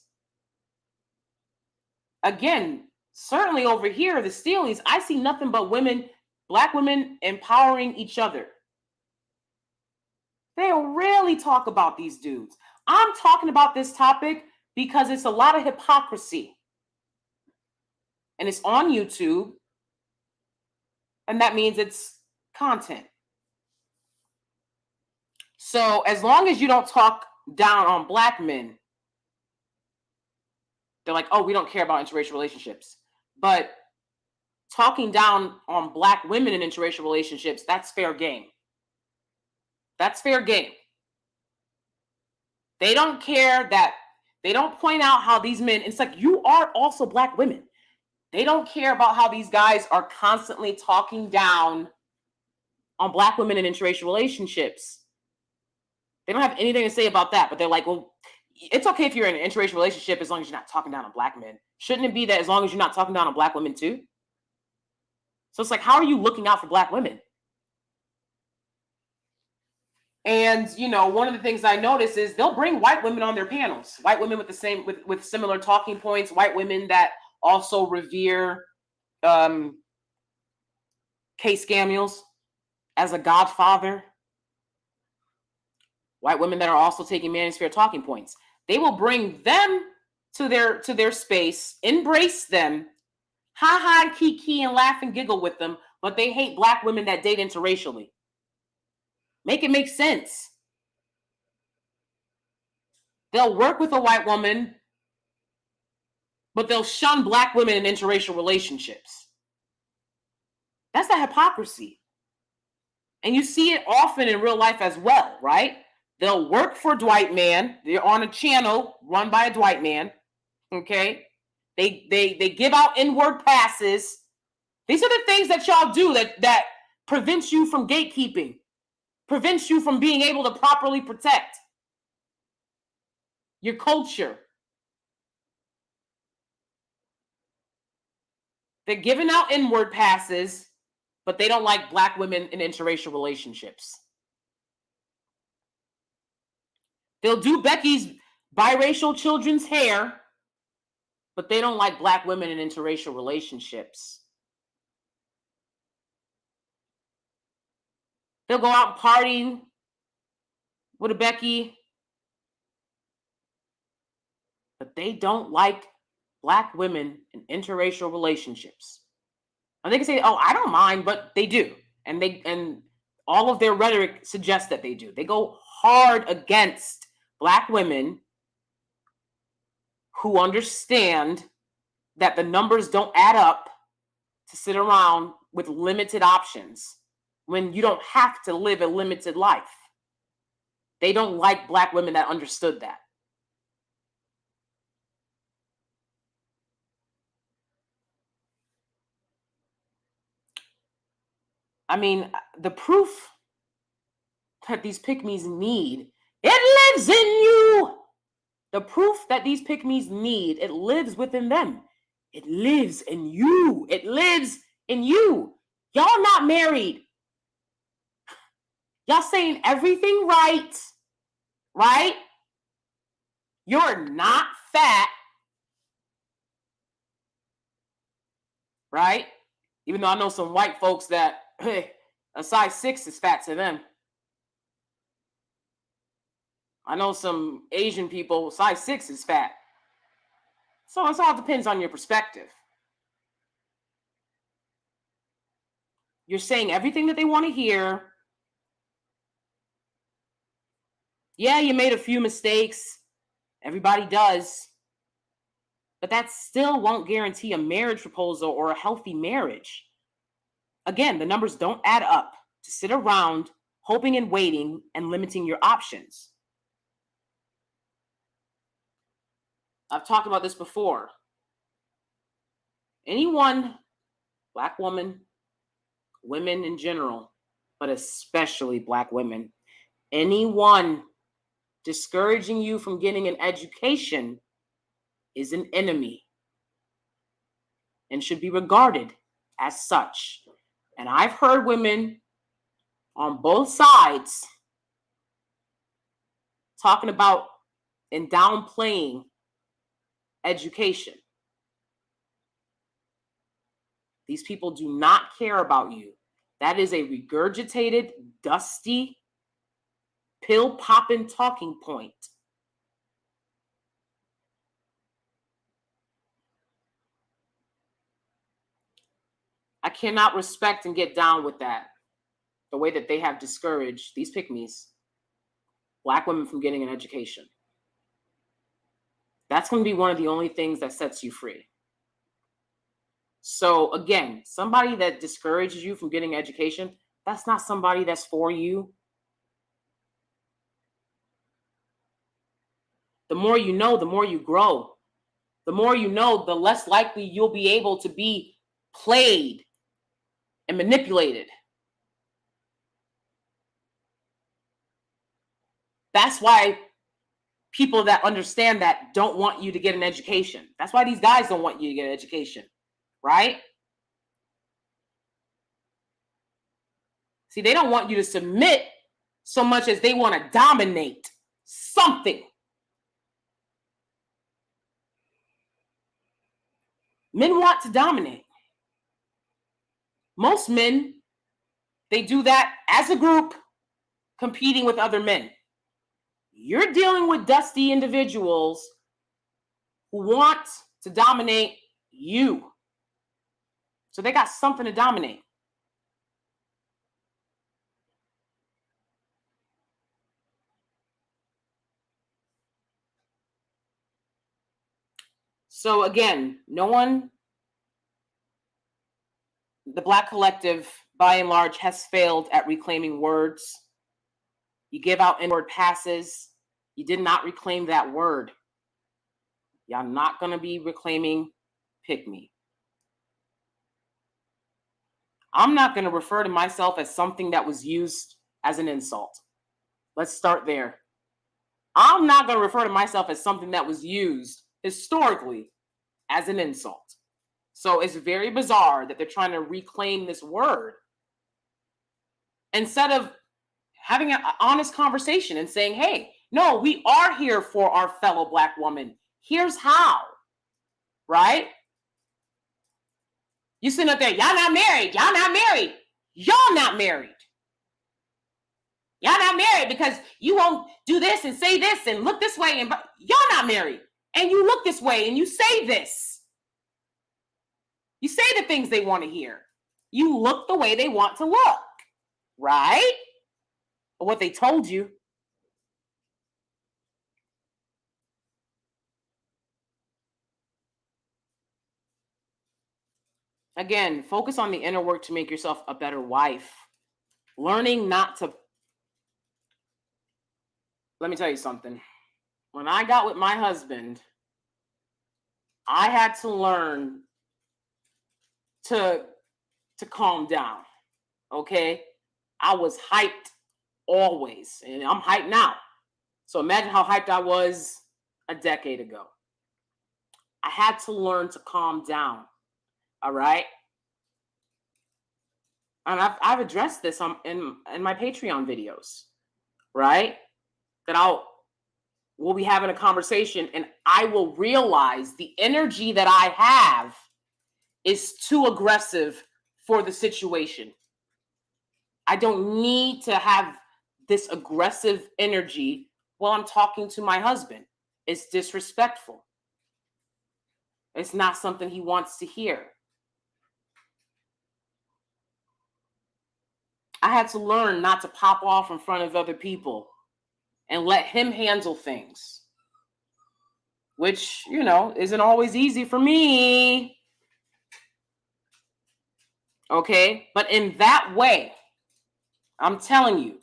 Again, certainly over here, the Steelies, I see nothing but women, Black women empowering each other. They'll rarely talk about these dudes. I'm talking about this topic because it's a lot of hypocrisy. And it's on YouTube. And that means it's content. So as long as you don't talk down on Black men, they're like, oh, we don't care about interracial relationships. But talking down on Black women in interracial relationships, that's fair game. That's fair game. They don't care that, they don't point out how these men, it's like, you are also Black women. They don't care about how these guys are constantly talking down on Black women in interracial relationships. They don't have anything to say about that, but they're like, well, it's okay if you're in an interracial relationship as long as you're not talking down on Black men. Shouldn't it be that as long as you're not talking down on Black women too? So it's like, how are you looking out for Black women? And, you know, one of the things I notice is they'll bring white women on their panels, white women with the same, with similar talking points, white women that also revere Case Samuels as a godfather, white women that are also taking manosphere talking points. They will bring them to their space, embrace them, ha and kiki and laugh and giggle with them, but they hate Black women that date interracially. Make it make sense. They'll work with a white woman, but they'll shun Black women in interracial relationships. That's the hypocrisy. And you see it often in real life as well, right? They'll work for a Dwight man. They're on a channel run by a Dwight man. Okay? They give out N-word passes. These are the things that y'all do that prevents you from gatekeeping, prevents you from being able to properly protect your culture. They're giving out N-word passes, but they don't like Black women in interracial relationships. They'll do Becky's biracial children's hair, but they don't like Black women in interracial relationships. They'll go out and party with a Becky, but they don't like Black women in interracial relationships. And they can say, oh, I don't mind, but they do. And all of their rhetoric suggests that they do. They go hard against Black women who understand that the numbers don't add up to sit around with limited options when you don't have to live a limited life. They don't like Black women that understood that. I mean, the proof that these pick-me's need, it lives in you. The proof that these pick-me's need, it lives within them. It lives in you. It lives in you. Y'all not married. Y'all saying everything right, right? You're not fat, right? Even though I know some white folks that, hey, a size 6 is fat to them. I know some Asian people, size 6 is fat. So it all depends on your perspective. You're saying everything that they want to hear. Yeah, you made a few mistakes. Everybody does. But that still won't guarantee a marriage proposal or a healthy marriage. Again, the numbers don't add up to sit around hoping and waiting and limiting your options. I've talked about this before. Anyone, Black woman, women in general, but especially Black women. Anyone discouraging you from getting an education is an enemy and should be regarded as such. And I've heard women on both sides talking about and downplaying education. These people do not care about you. That is a regurgitated, dusty, pill-popping talking point. I cannot respect and get down with that, the way that they have discouraged these pick-me's, Black women, from getting an education. That's going to be one of the only things that sets you free. So again, somebody that discourages you from getting education, that's not somebody that's for you. The more you know, the more you grow. The more you know, the less likely you'll be able to be played and manipulated. That's why people that understand that don't want you to get an education. That's why these guys don't want you to get an education, right? See, they don't want you to submit so much as they want to dominate something. Men want to dominate. Most men, they do that as a group, competing with other men. You're dealing with dusty individuals who want to dominate you. So they got something to dominate. So again, the Black collective, by and large, has failed at reclaiming words. You give out N-word passes. You did not reclaim that word. Y'all not going to be reclaiming pick me. I'm not going to refer to myself as something that was used as an insult. Let's start there. I'm not going to refer to myself as something that was used historically as an insult. So it's very bizarre that they're trying to reclaim this word instead of having an honest conversation and saying, hey, no, we are here for our fellow Black woman. Here's how, right? You sitting up there, y'all not married, y'all not married, y'all not married. Y'all not married because you won't do this and say this and look this way, and y'all not married. And you look this way and you say this. You say the things they want to hear. You look the way they want to look, right? Or what they told you. Again, focus on the inner work to make yourself a better wife. Learning not to. Let me tell you something. When I got with my husband, I had to learn to calm down, okay? I was hyped always, and I'm hyped now. So imagine how hyped I was a decade ago. I had to learn to calm down, all right? And I've addressed this in my Patreon videos, right? That we'll be having a conversation and I will realize the energy that I have is too aggressive for the situation. I don't need to have this aggressive energy while I'm talking to my husband. It's disrespectful. It's not something he wants to hear. I had to learn not to pop off in front of other people and let him handle things, which, isn't always easy for me. Okay? But in that way, I'm telling you,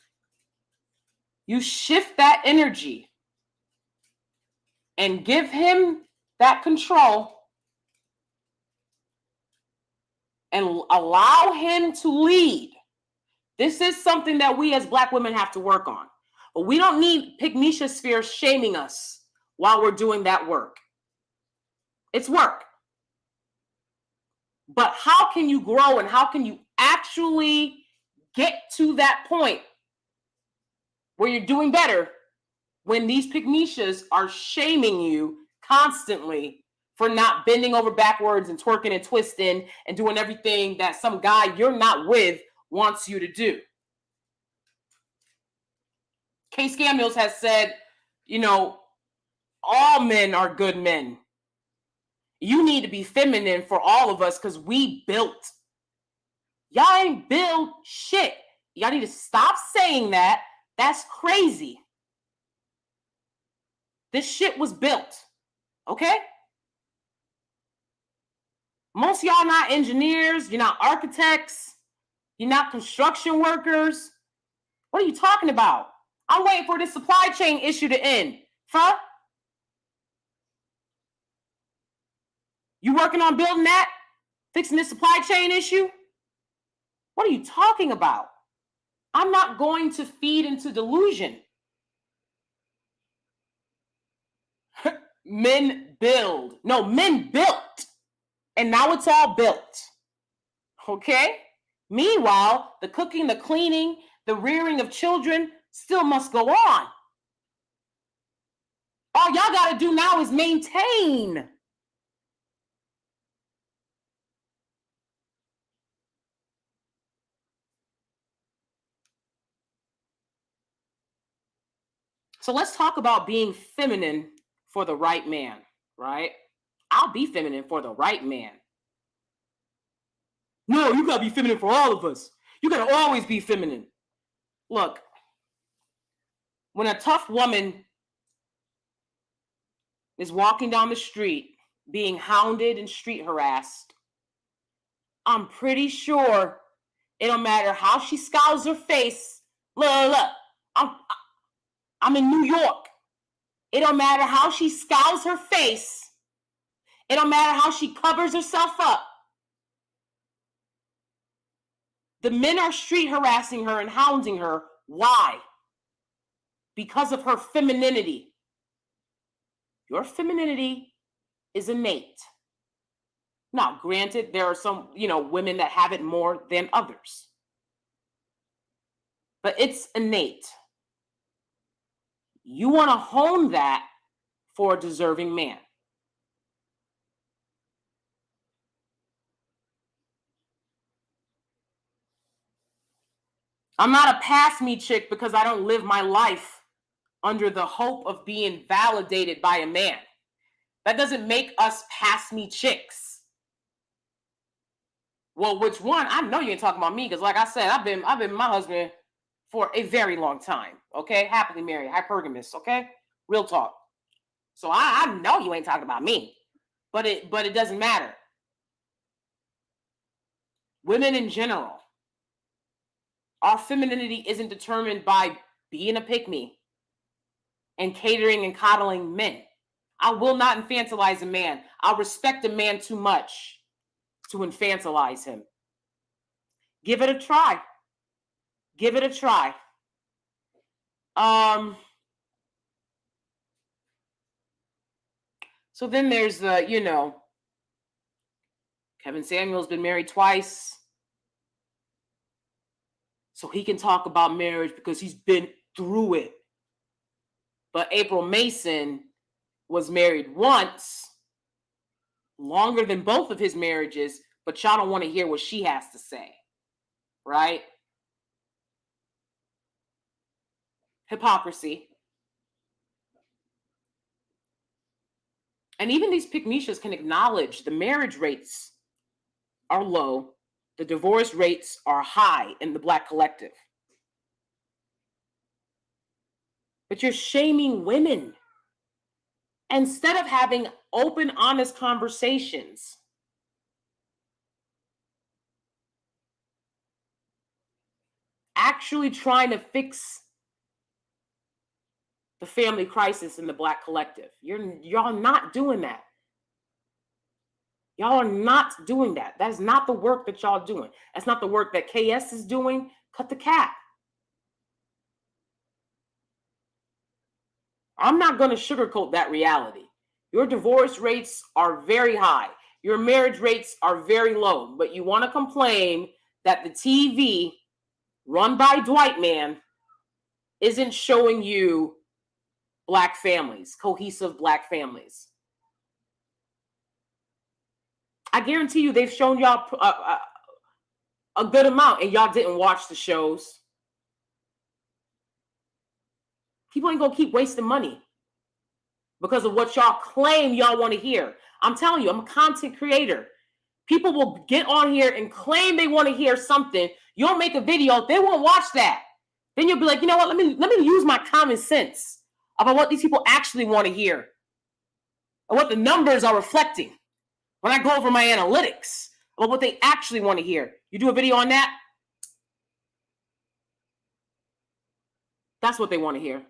you shift that energy and give him that control and allow him to lead. This is something that we as Black women have to work on. But we don't need Pygmesia Sphere shaming us while we're doing that work. It's work. But how can you grow and how can you actually get to that point where you're doing better when these Pygmesias are shaming you constantly for not bending over backwards and twerking and twisting and doing everything that some guy you're not with wants you to do? Case Samuels has said, all men are good men. You need to be feminine for all of us because we built. Y'all ain't built shit. Y'all need to stop saying that. That's crazy. This shit was built. Okay? Most of y'all not engineers. You're not architects. You're not construction workers. What are you talking about? I'm waiting for this supply chain issue to end. Huh? You working on building that? Fixing this supply chain issue? What are you talking about? I'm not going to feed into delusion. Men build. No, men built. And now it's all built. Okay? Meanwhile, the cooking, the cleaning, the rearing of children still must go on. All y'all got to do now is maintain. So let's talk about being feminine for the right man, right? I'll be feminine for the right man. No, you gotta be feminine for all of us. You gotta always be feminine. Look, when a tough woman is walking down the street being hounded and street harassed, I'm pretty sure it don't matter how she scowls her face. Look, I'm in New York. It don't matter how she scowls her face. It don't matter how she covers herself up. The men are street harassing her and hounding her. Why? Because of her femininity. Your femininity is innate. Now, granted, there are some, women that have it more than others. But it's innate. You want to hone that for a deserving man. I'm not a pass me chick because I don't live my life under the hope of being validated by a man. That doesn't make us pass me chicks. Well, which one? I know you ain't talking about me because, like I said, I've been with my husband for a very long time. Okay, happily married, hypergamous. Okay, real talk. So I know you ain't talking about me, but it doesn't matter. Women in general, our femininity isn't determined by being a pick-me and catering and coddling men. I will not infantilize a man. I respect a man too much to infantilize him. Give it a try. Give it a try. So then there's the, Kevin Samuel's been married twice. So he can talk about marriage because he's been through it. But April Mason was married once, longer than both of his marriages, but y'all don't want to hear what she has to say, right? Hypocrisy. And even these Pygmesias can acknowledge the marriage rates are low, the divorce rates are high in the Black collective. But you're shaming women. Instead of having open, honest conversations, actually trying to fix the family crisis in the Black collective. Y'all not doing that. Y'all are not doing that. That is not the work that y'all doing. That's not the work that KS is doing. Cut the cap. I'm not going to sugarcoat that reality. Your divorce rates are very high. Your marriage rates are very low. But you want to complain that the TV run by Dwight Man isn't showing you black families, cohesive black families. I guarantee you they've shown y'all a good amount and y'all didn't watch the shows. People ain't going to keep wasting money because of what y'all claim y'all want to hear. I'm telling you, I'm a content creator. People will get on here and claim they want to hear something. You'll make a video, they won't watch that. Then you'll be like, you know what? Let me use my common sense about what these people actually want to hear and what the numbers are reflecting when I go over my analytics about what they actually want to hear. You do a video on that? That's what they want to hear.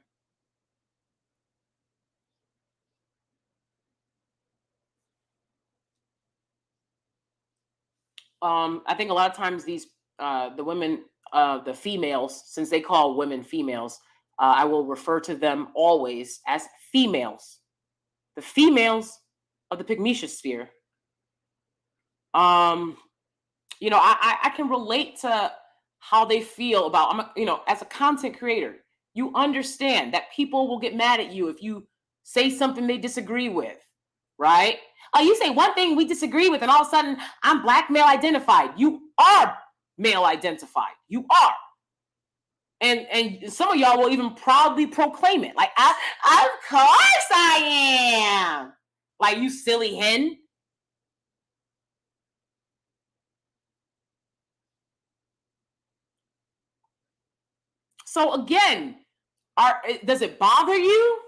I think a lot of times these the women, the females, since they call women females, I will refer to them always as females. The females of the Pygmalion sphere. You know, I can relate to how they feel about, as a content creator, you understand that people will get mad at you if you say something they disagree with, right? Oh, you say one thing we disagree with, and all of a sudden I'm black male identified. You are male identified. You are. And some of y'all will even proudly proclaim it. Like, of course I am. Like, you silly hen. So again, does it bother you?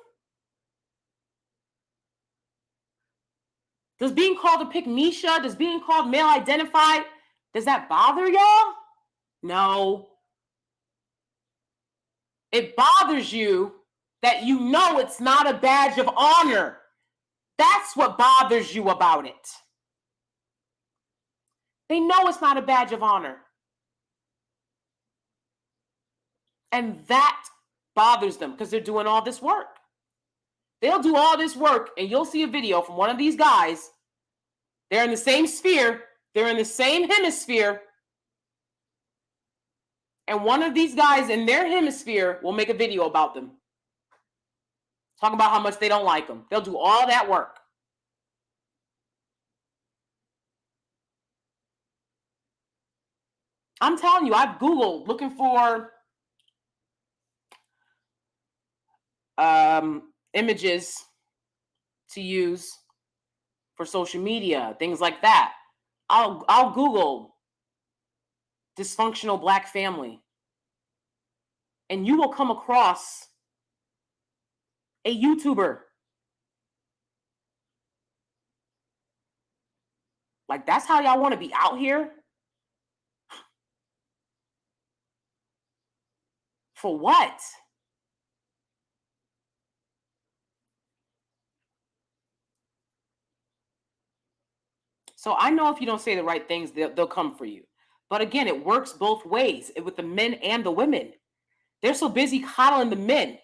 Does being called a pygmisha, does being called male identified, does that bother y'all? No. It bothers you that you know it's not a badge of honor. That's what bothers you about it. They know it's not a badge of honor. And that bothers them because they're doing all this work. They'll do all this work and you'll see a video from one of these guys. They're in the same sphere. They're in the same hemisphere. And one of these guys in their hemisphere will make a video about them. Talk about how much they don't like them. They'll do all that work. I'm telling you, I've Googled looking for images to use for social media, things like that. I'll Google dysfunctional black family, and you will come across a YouTuber. Like, that's how y'all want to be out here? For what? So I know if you don't say the right things, they'll come for you. But again, it works both ways with the men and the women. They're so busy coddling the men.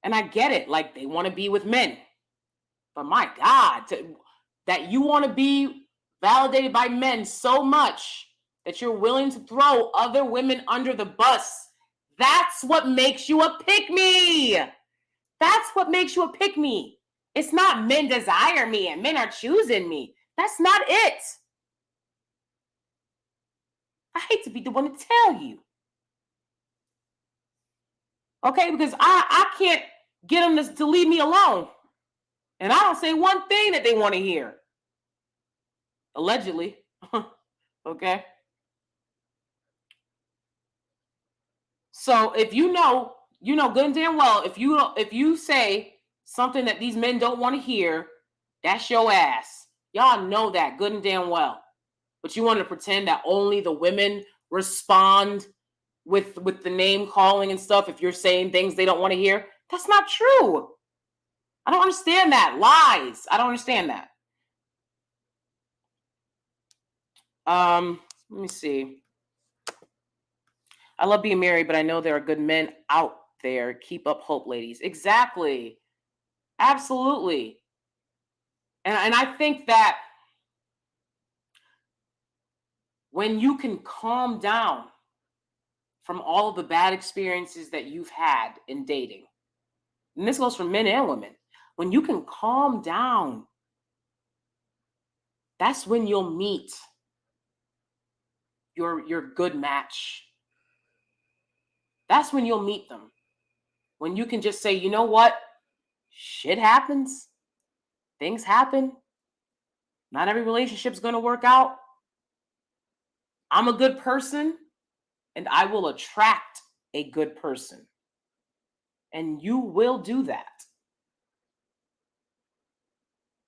And I get it. Like, they want to be with men. But my God, that you want to be validated by men so much that you're willing to throw other women under the bus. That's what makes you a pick-me. That's what makes you a pick-me. It's not men desire me and men are choosing me. That's not it. I hate to be the one to tell you. Okay, because I can't get them to leave me alone. And I don't say one thing that they want to hear. Allegedly. Okay. So if you know good and damn well, if you say something that these men don't want to hear, that's your ass. Y'all know that good and damn well. But you want to pretend that only the women respond with the name calling and stuff if you're saying things they don't want to hear. That's not true. I don't understand that. Lies. I don't understand that. Let me see. I love being married, but I know there are good men out there. Keep up hope, ladies. Exactly. Absolutely. And I think that when you can calm down from all of the bad experiences that you've had in dating, and this goes for men and women, when you can calm down, that's when you'll meet your good match. That's when you'll meet them. When you can just say, you know what? Shit happens. Things happen. Not every relationship's going to work out. I'm a good person, and I will attract a good person. And you will do that.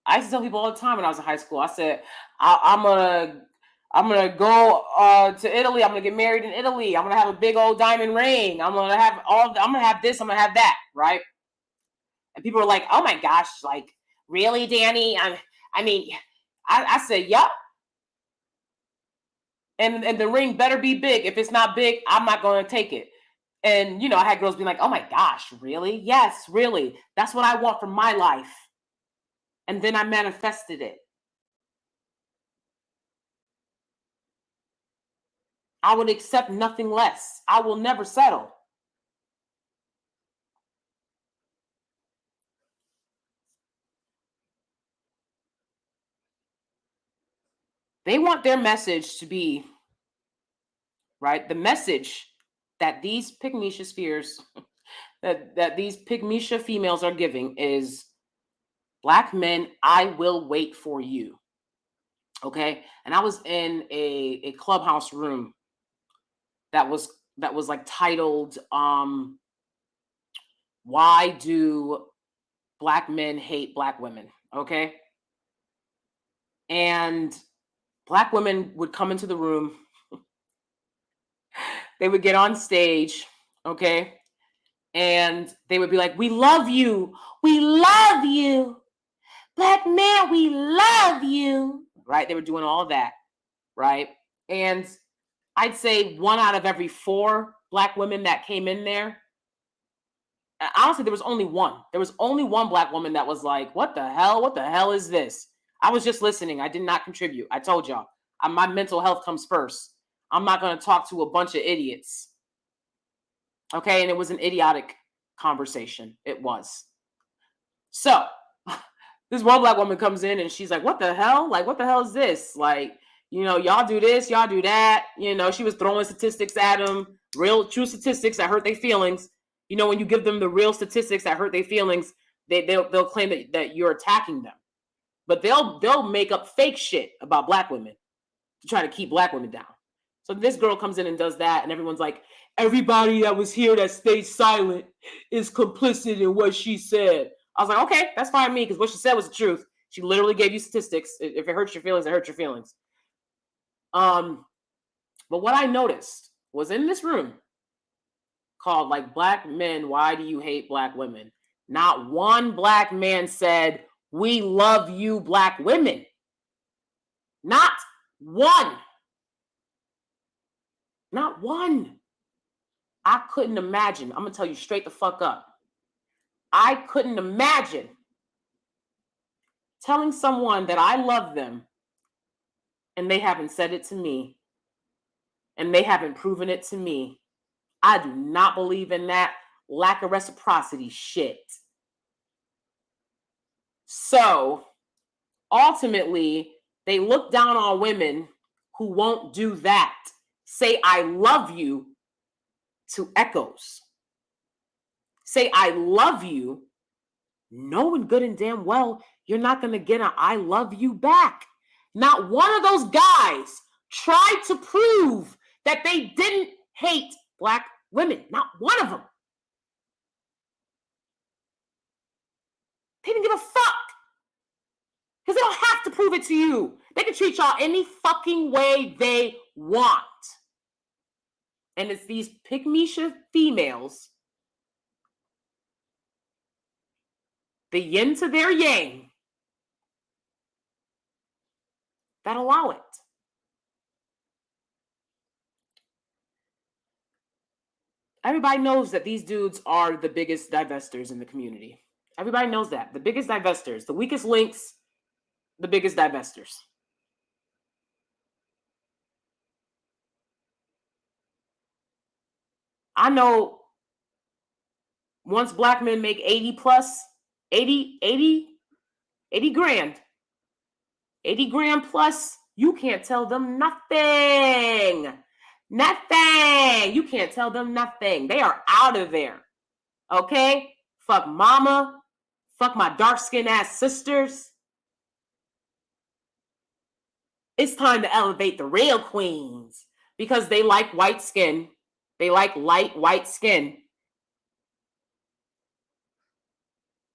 I used to tell people all the time when I was in high school, I said, I'm gonna go to Italy. I'm gonna get married in Italy. I'm gonna have a big old diamond ring. I'm gonna have this. I'm gonna have that, right? And people were like, "Oh my gosh, like really, Danie?" I said, "Yup." And the ring better be big. If it's not big, I'm not gonna take it. And I had girls be like, "Oh my gosh, really? Yes, really. That's what I want for my life." And then I manifested it. I would accept nothing less. I will never settle. They want their message to be, right? The message that these pygmisha spheres, that these pygmisha females are giving is, Black men, I will wait for you. Okay? And I was in a clubhouse room that was like titled Why Do Black Men Hate Black Women? Okay? And Black women would come into the room. They would get on stage, okay? And they would be like, "We love you. We love you. Black man, we love you." Right? They were doing all that, right? And I'd say 1 out of every 4 Black women that came in there, honestly, there was only one. There was only one Black woman that was like, "What the hell? What the hell is this?" I was just listening. I did not contribute. I told y'all, my mental health comes first. I'm not going to talk to a bunch of idiots. Okay? And it was an idiotic conversation. It was. So this one Black woman comes in and she's like, "What the hell? Like, what the hell is this? Like, y'all do this, y'all do that." She was throwing statistics at them, real, true statistics that hurt their feelings. When you give them the real statistics that hurt their feelings, they'll claim that you're attacking them. But they'll make up fake shit about Black women to try to keep Black women down. So this girl comes in and does that, and everyone's like, "Everybody that was here that stayed silent is complicit in what she said." I was like, okay, that's fine with me, because what she said was the truth. She literally gave you statistics. If it hurts your feelings, it hurts your feelings. But what I noticed was, in this room called like Black Men, Why Do You Hate Black Women? Not one Black man said, "We love you, Black women." Not one. Not one. I couldn't imagine. I'm going to tell you straight the fuck up. I couldn't imagine telling someone that I love them and they haven't said it to me and they haven't proven it to me. I do not believe in that lack of reciprocity shit. So ultimately, they look down on women who won't do that. Say, "I love you" to echoes. Say, "I love you," knowing good and damn well you're not going to get an "I love you" back. Not one of those guys tried to prove that they didn't hate Black women. Not one of them. They didn't give a fuck. Because they don't have to prove it to you. They can treat y'all any fucking way they want. And it's these pygmisha females, the yin to their yang, that allow it. Everybody knows that these dudes are the biggest divestors in the community. Everybody knows that. The biggest divestors, the weakest links, the biggest divestors. I know once black men make 80 plus, 80 grand, 80 grand plus, you can't tell them nothing. Nothing. You can't tell them nothing. They are out of there. Okay? Fuck mama. Fuck my dark-skinned ass sisters. It's time to elevate the real queens because they like white skin. They like light white skin.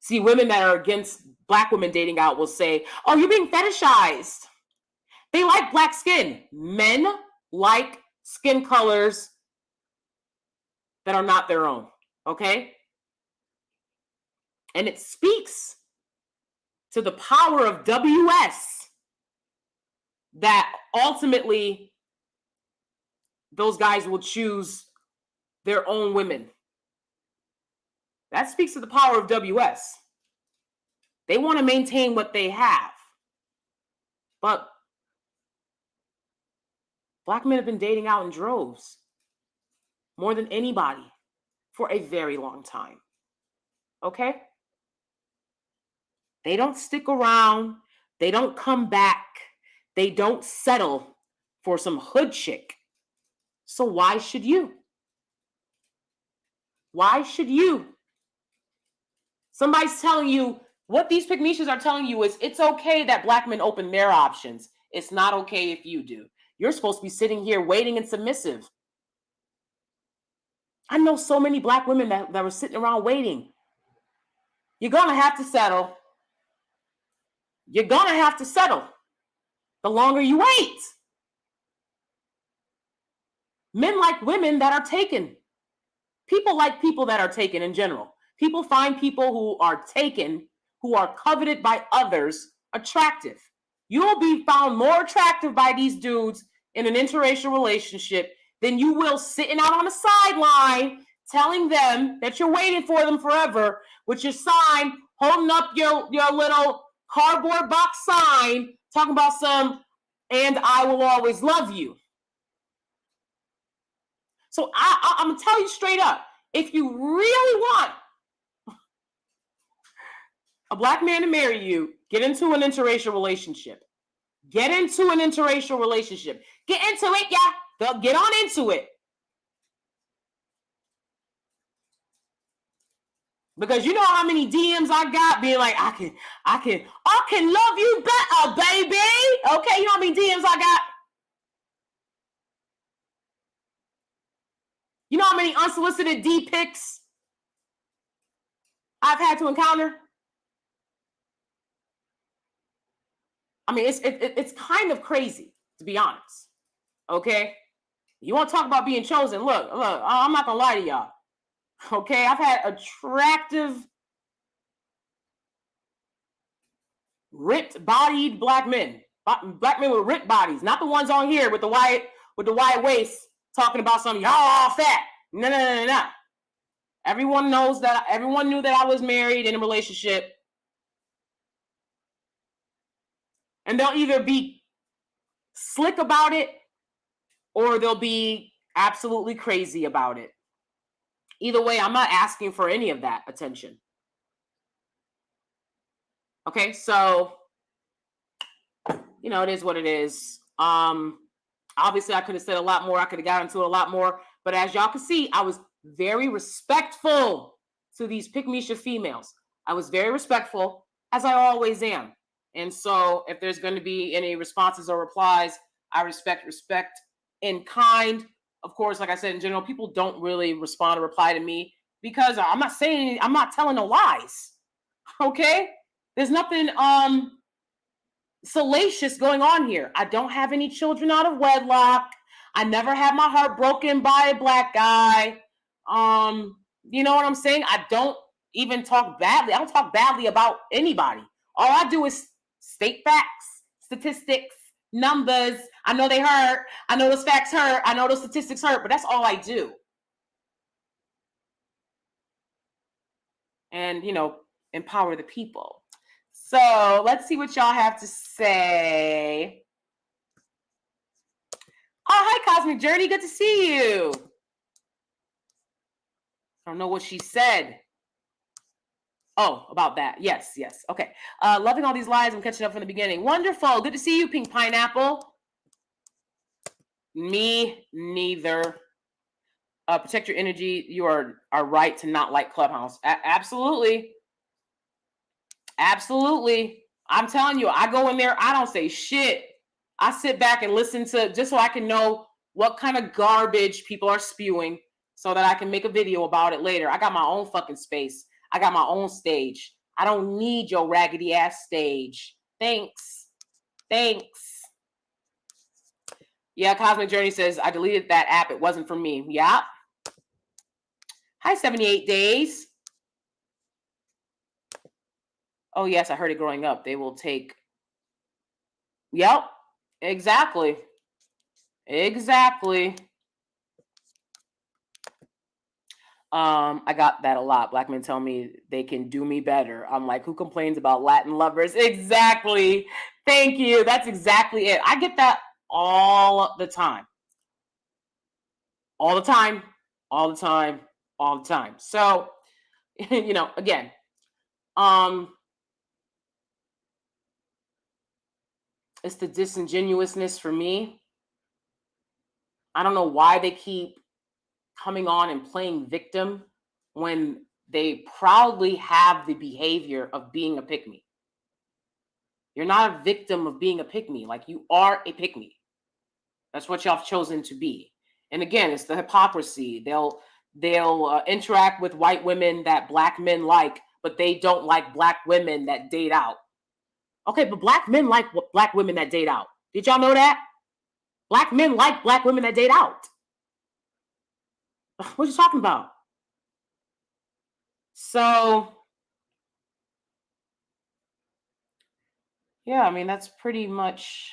See, women that are against black women dating out will say, oh, you're being fetishized. They like black skin. Men like skin colors that are not their own, okay? And it speaks to the power of WS that ultimately those guys will choose their own women. That speaks to the power of WS. They want to maintain what they have. But black men have been dating out in droves more than anybody for a very long time. Okay? They don't stick around. They don't come back. They don't settle for some hood chick. So why should you? Why should you? Somebody's telling you, what these pygmishas are telling you is it's okay that black men open their options. It's not okay if you do. You're supposed to be sitting here waiting and submissive. I know so many black women that were sitting around waiting. You're going to have to settle. You're going to have to settle the longer you wait. Men like women that are taken. People like people that are taken in general. People find people who are taken, who are coveted by others, attractive. You'll be found more attractive by these dudes in an interracial relationship than you will sitting out on the sideline telling them that you're waiting for them forever with your sign, holding up your little cardboard box sign, talking about some, and I will always love you. So I'm going to tell you straight up, if you really want a black man to marry you, get into an interracial relationship. Get into an interracial relationship. Get into it, yeah. Get on into it. Because you know how many DMs I got being like, I can love you better, baby. Okay, you know how many DMs I got? You know how many unsolicited D pics I've had to encounter? I mean, it's kind of crazy, to be honest. Okay? You want to talk about being chosen? Look, I'm not going to lie to y'all. Okay? I've had attractive, ripped-bodied black men. Black men with ripped bodies. Not the ones on here with the wide waist talking about some, y'all all fat. No. Everyone knew that I was married in a relationship. And they'll either be slick about it or they'll be absolutely crazy about it. Either way, I'm not asking for any of that attention. Okay, so, you know, it is what it is. Obviously, I could have said a lot more. I could have gotten into it a lot more. But as y'all can see, I was very respectful to these pygmisha females. I was very respectful, as I always am. And so if there's going to be any responses or replies, I respect in kind. Of course, like I said, in general, people don't really respond or reply to me because I'm not telling no lies. Okay? There's nothing salacious going on here. I don't have any children out of wedlock. I never had my heart broken by a black guy. You know what I'm saying? I don't even talk badly. I don't talk badly about anybody. All I do is state facts, statistics, numbers. I know they hurt. I know those facts hurt. I know those statistics hurt, but that's all I do. and, empower the people. So let's see what y'all have to say. Oh, hi, Cosmic Journey. Good to see you. I don't know what she said. Oh, about that. Yes. Okay. Loving all these lives. I'm catching up from the beginning. Wonderful. Good to see you, Pink Pineapple. Me neither. Protect your energy. You are right to not like Clubhouse. Absolutely. I'm telling you, I go in there. I don't say shit. I sit back and listen to just so I can know what kind of garbage people are spewing so that I can make a video about it later. I got my own fucking space. I got my own stage. I don't need your raggedy ass stage. Thanks. Yeah, Cosmic Journey says, I deleted that app. It wasn't for me. Yeah. Hi, 78 days. Oh, yes, I heard it growing up. They will take... Yep, exactly. I got that a lot. Black men tell me they can do me better. I'm like, who complains about Latin lovers? Exactly. Thank you. That's exactly it. I get that all the time. So, again, it's the disingenuousness for me. I don't know why they keep coming on and playing victim when they proudly have the behavior of being a pick-me. You're not a victim of being a pick-me. Like, you are a pick-me. That's what y'all have chosen to be. And again, it's the hypocrisy. They'll interact with white women that black men like, but they don't like black women that date out. Okay, but black men like black women that date out. Did y'all know that? Black men like black women that date out. What are you talking about? So, yeah, I mean, that's pretty much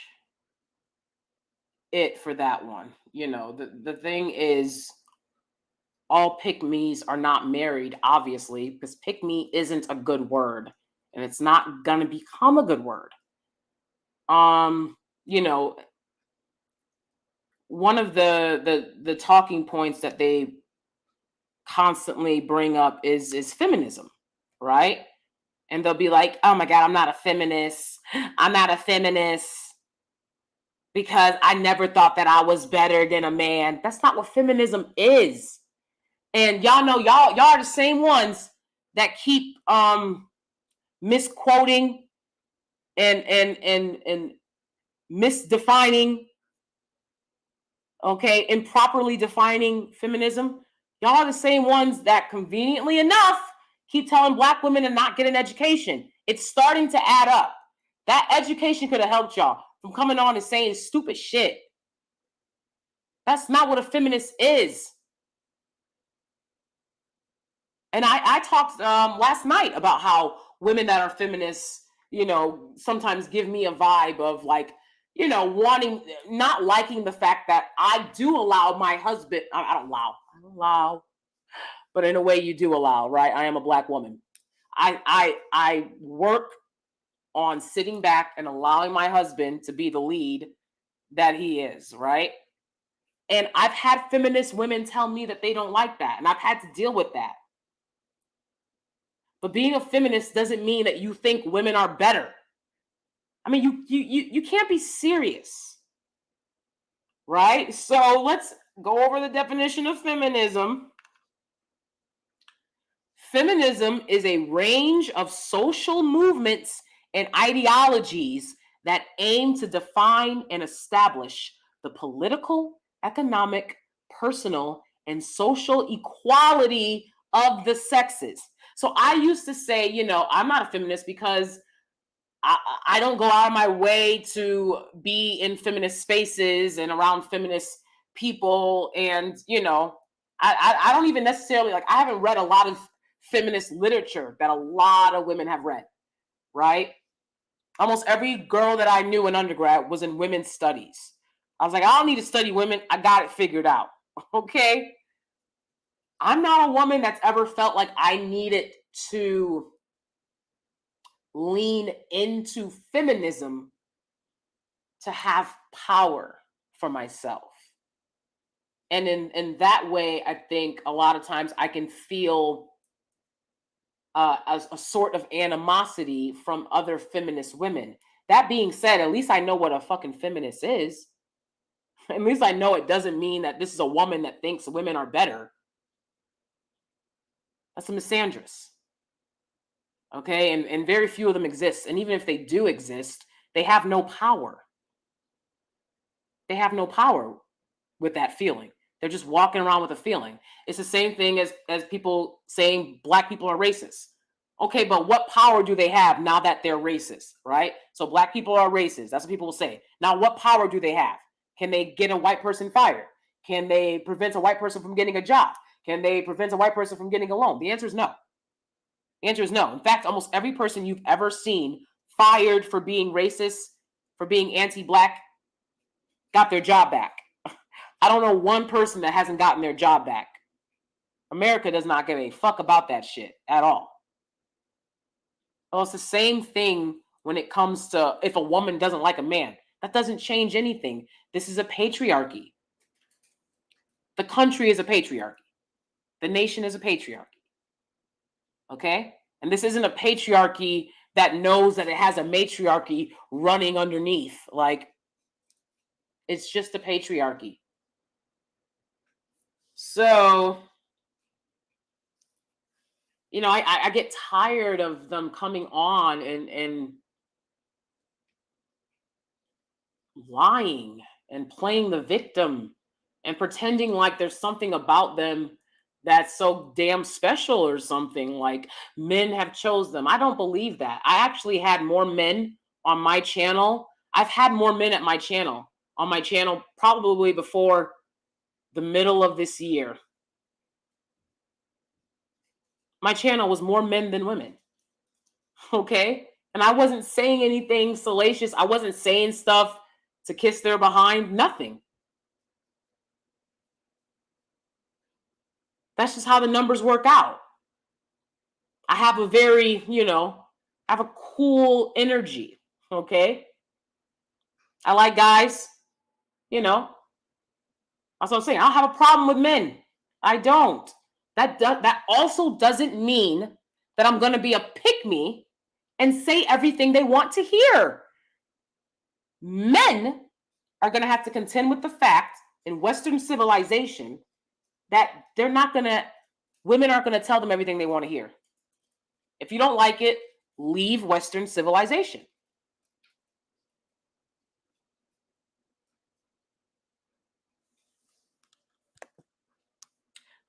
it for that one. The thing is, all pick-me's are not married, obviously, because pick-me isn't a good word, and it's not gonna become a good word. One of the talking points that they constantly bring up is feminism, right? And they'll be like, oh my God, I'm not a feminist because I never thought that I was better than a man. That's not what feminism is. And y'all know y'all are the same ones that keep misquoting and misdefining, okay, improperly defining feminism. Y'all are the same ones that conveniently enough keep telling black women to not get an education. It's starting to add up. That education could have helped y'all from coming on and saying stupid shit. That's not what a feminist is. And I talked last night about how women that are feminists, sometimes give me a vibe of like, not liking the fact that I do allow my husband, I don't allow, but in a way you do allow, right? I am a black woman. I work on sitting back and allowing my husband to be the lead that he is, right? And I've had feminist women tell me that they don't like that, and I've had to deal with that. But being a feminist doesn't mean that you think women are better. I mean, you can't be serious, right? So let's go over the definition of feminism. Feminism is a range of social movements and ideologies that aim to define and establish the political, economic, personal, and social equality of the sexes. So I used to say, I'm not a feminist because I don't go out of my way to be in feminist spaces and around feminist people. And, I don't even necessarily, I haven't read a lot of feminist literature that a lot of women have read, right? Almost every girl that I knew in undergrad was in women's studies. I was like, I don't need to study women. I got it figured out. Okay. I'm not a woman that's ever felt like I needed to lean into feminism to have power for myself. And in that way, I think a lot of times I can feel a sort of animosity from other feminist women. That being said, at least I know what a fucking feminist is. At least I know it doesn't mean that this is a woman that thinks women are better. That's a misandrist. Okay, and very few of them exist. And even if they do exist, they have no power. They have no power with that feeling. They're just walking around with a feeling. It's the same thing as people saying black people are racist. Okay, but what power do they have now that they're racist, right? So black people are racist. That's what people will say. Now, what power do they have? Can they get a white person fired? Can they prevent a white person from getting a job? Can they prevent a white person from getting a loan? The answer is no. The answer is no. In fact, almost every person you've ever seen fired for being racist, for being anti-black, got their job back. I don't know one person that hasn't gotten their job back. America does not give a fuck about that shit at all. Well, it's the same thing when it comes to if a woman doesn't like a man. That doesn't change anything. This is a patriarchy. The country is a patriarchy. The nation is a patriarchy. Okay? And this isn't a patriarchy that knows that it has a matriarchy running underneath. Like, it's just a patriarchy. So, you know, I get tired of them coming on and lying and playing the victim and pretending like there's something about them that's so damn special or something, like men have chose them. I don't believe that. I actually had more men on my channel. I've had more men at my channel on my channel probably before the middle of this year. My channel was more men than women. Okay? And I wasn't saying anything salacious. I wasn't saying stuff to kiss their behind. Nothing. That's just how the numbers work out. I have a very, I have a cool energy. Okay? I like guys, you know. That's what I'm saying. I don't have a problem with men. I don't. That also doesn't mean that I'm going to be a pick-me and say everything they want to hear. Men are going to have to contend with the fact in Western civilization that women aren't going to tell them everything they want to hear. If you don't like it, leave Western civilization.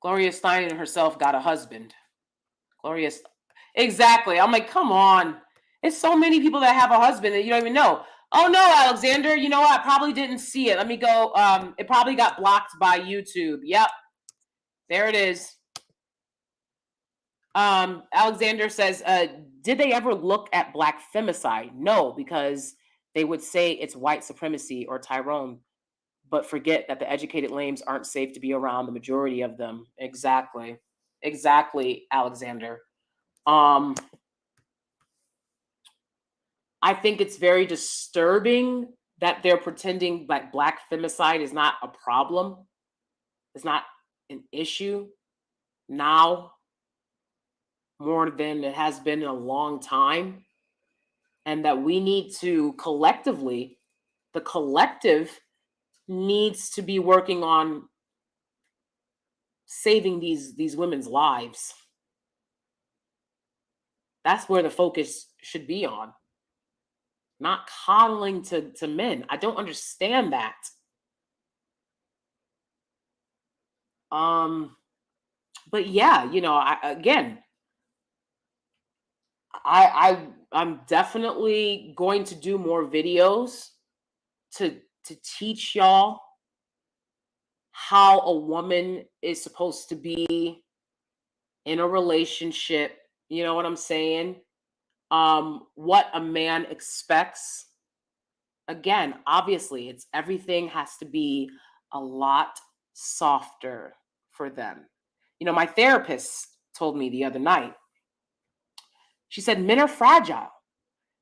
Gloria Steinem herself got a husband. Exactly. I'm like, come on. It's so many people that have a husband that you don't even know. Oh no, Alexander, you know what? I probably didn't see it. Let me go. It probably got blocked by YouTube. Yep. There it is. Alexander says, did they ever look at black femicide? No, because they would say it's white supremacy or Tyrone, but forget that the educated lames aren't safe to be around the majority of them. Exactly, Alexander. I think it's very disturbing that they're pretending like black femicide is not a problem. It's not an issue now more than it has been in a long time. And that we need to collectively, the collective needs to be working on saving these women's lives. That's where the focus should be on. Not coddling to men. I don't understand that. But yeah, I'm definitely going to do more videos to teach y'all how a woman is supposed to be in a relationship. You know what I'm saying? What a man expects. Again, obviously, everything has to be a lot softer for them. my therapist told me the other night, she said, men are fragile.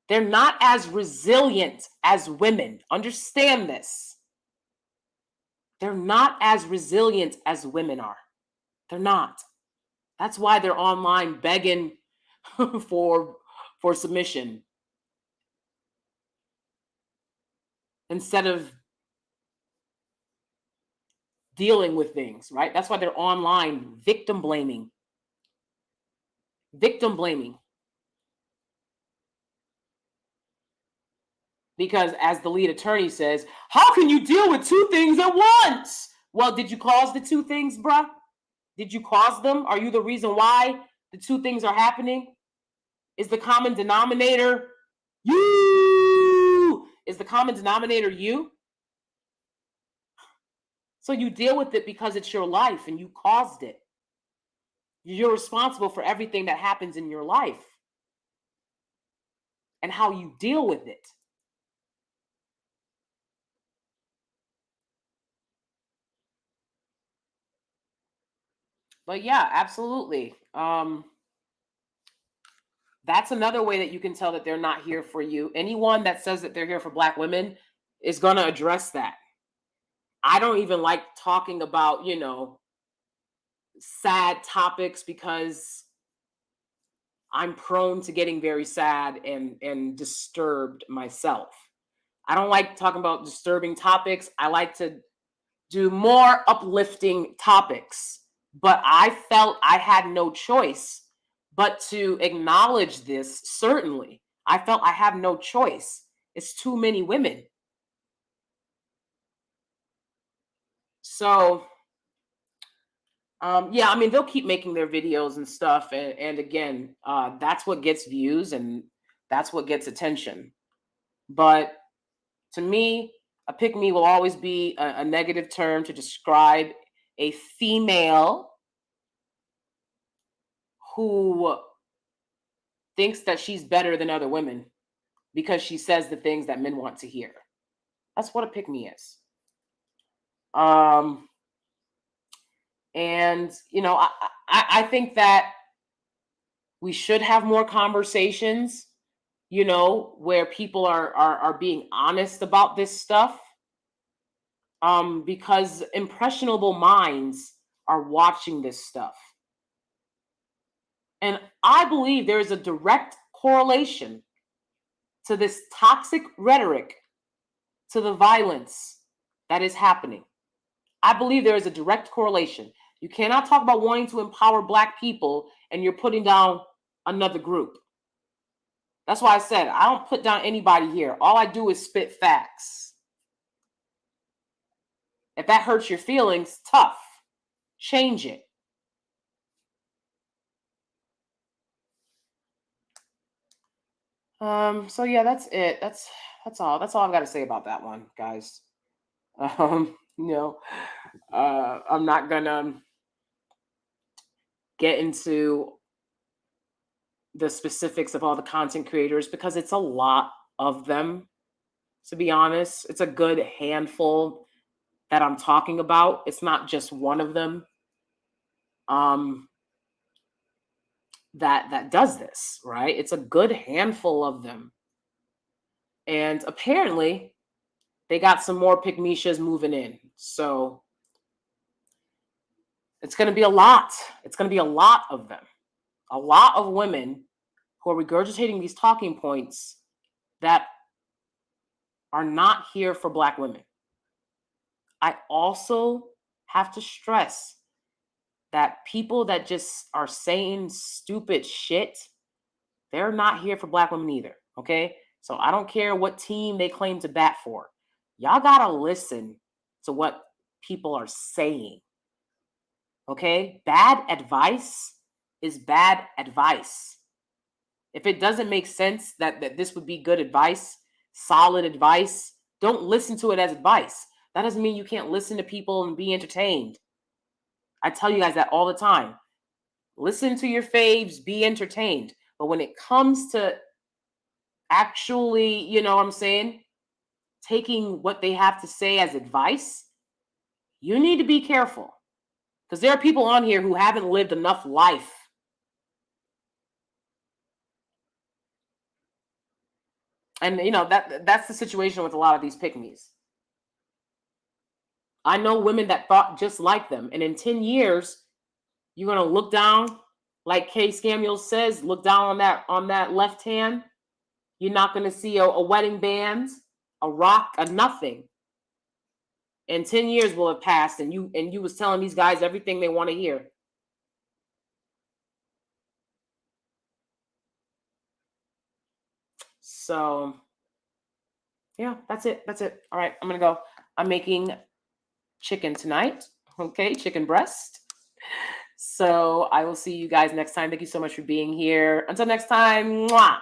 They're not as resilient as women. Understand this. They're not as resilient as women are. They're not. That's why they're online begging for submission instead of dealing with things, right? That's why they're online victim blaming. Victim blaming. Because as the lead attorney says, how can you deal with two things at once? Well, did you cause the two things, bruh? Did you cause them? Are you the reason why the two things are happening? Is the common denominator you? Is the common denominator you? So you deal with it because it's your life and you caused it. You're responsible for everything that happens in your life and how you deal with it. But yeah, absolutely. That's another way that you can tell that they're not here for you. Anyone that says that they're here for Black women is going to address that. I don't even like talking about, sad topics because I'm prone to getting very sad and disturbed myself. I don't like talking about disturbing topics. I like to do more uplifting topics. But I felt I had no choice but to acknowledge this, certainly. I felt I have no choice. It's too many women. So, yeah, I mean, they'll keep making their videos and stuff. And again, that's what gets views and that's what gets attention. But to me, a pick-me will always be a negative term to describe a female who thinks that she's better than other women because she says the things that men want to hear. That's what a pick-me is. And I think that we should have more conversations, where people are being honest about this stuff. Because impressionable minds are watching this stuff. And I believe there is a direct correlation to this toxic rhetoric, to the violence that is happening. I believe there is a direct correlation. You cannot talk about wanting to empower Black people and you're putting down another group. That's why I said I don't put down anybody here. All I do is spit facts. If that hurts your feelings, tough. Change it. So yeah, that's it. That's all. That's all I've got to say about that one, guys. I'm not gonna get into the specifics of all the content creators because it's a lot of them, to be honest. It's a good handful that I'm talking about. It's not just one of them that does this, right? It's a good handful of them. And apparently they got some more pygmishas moving in. So it's going to be a lot. It's going to be a lot of them. A lot of women who are regurgitating these talking points that are not here for Black women. I also have to stress that people that just are saying stupid shit, they're not here for Black women either, okay? So I don't care what team they claim to bat for. Y'all got to listen to what people are saying, okay? Bad advice is bad advice. If it doesn't make sense that this would be good advice, solid advice, don't listen to it as advice. That doesn't mean you can't listen to people and be entertained. I tell you guys that all the time. Listen to your faves, be entertained. But when it comes to actually, taking what they have to say as advice, you need to be careful. Because there are people on here who haven't lived enough life. And, you know, that's the situation with a lot of these pick-me's. I know women that thought just like them. And in 10 years, you're going to look down, like Kay Scamuel says, look down on that left hand. You're not going to see a wedding band, a rock, a nothing. And 10 years will have passed, and you was telling these guys everything they want to hear. So, yeah, that's it. That's it. All right, I'm going to go. I'm making chicken tonight. Okay, chicken breast. So I will see you guys next time. Thank you so much for being here. Until next time, mwah.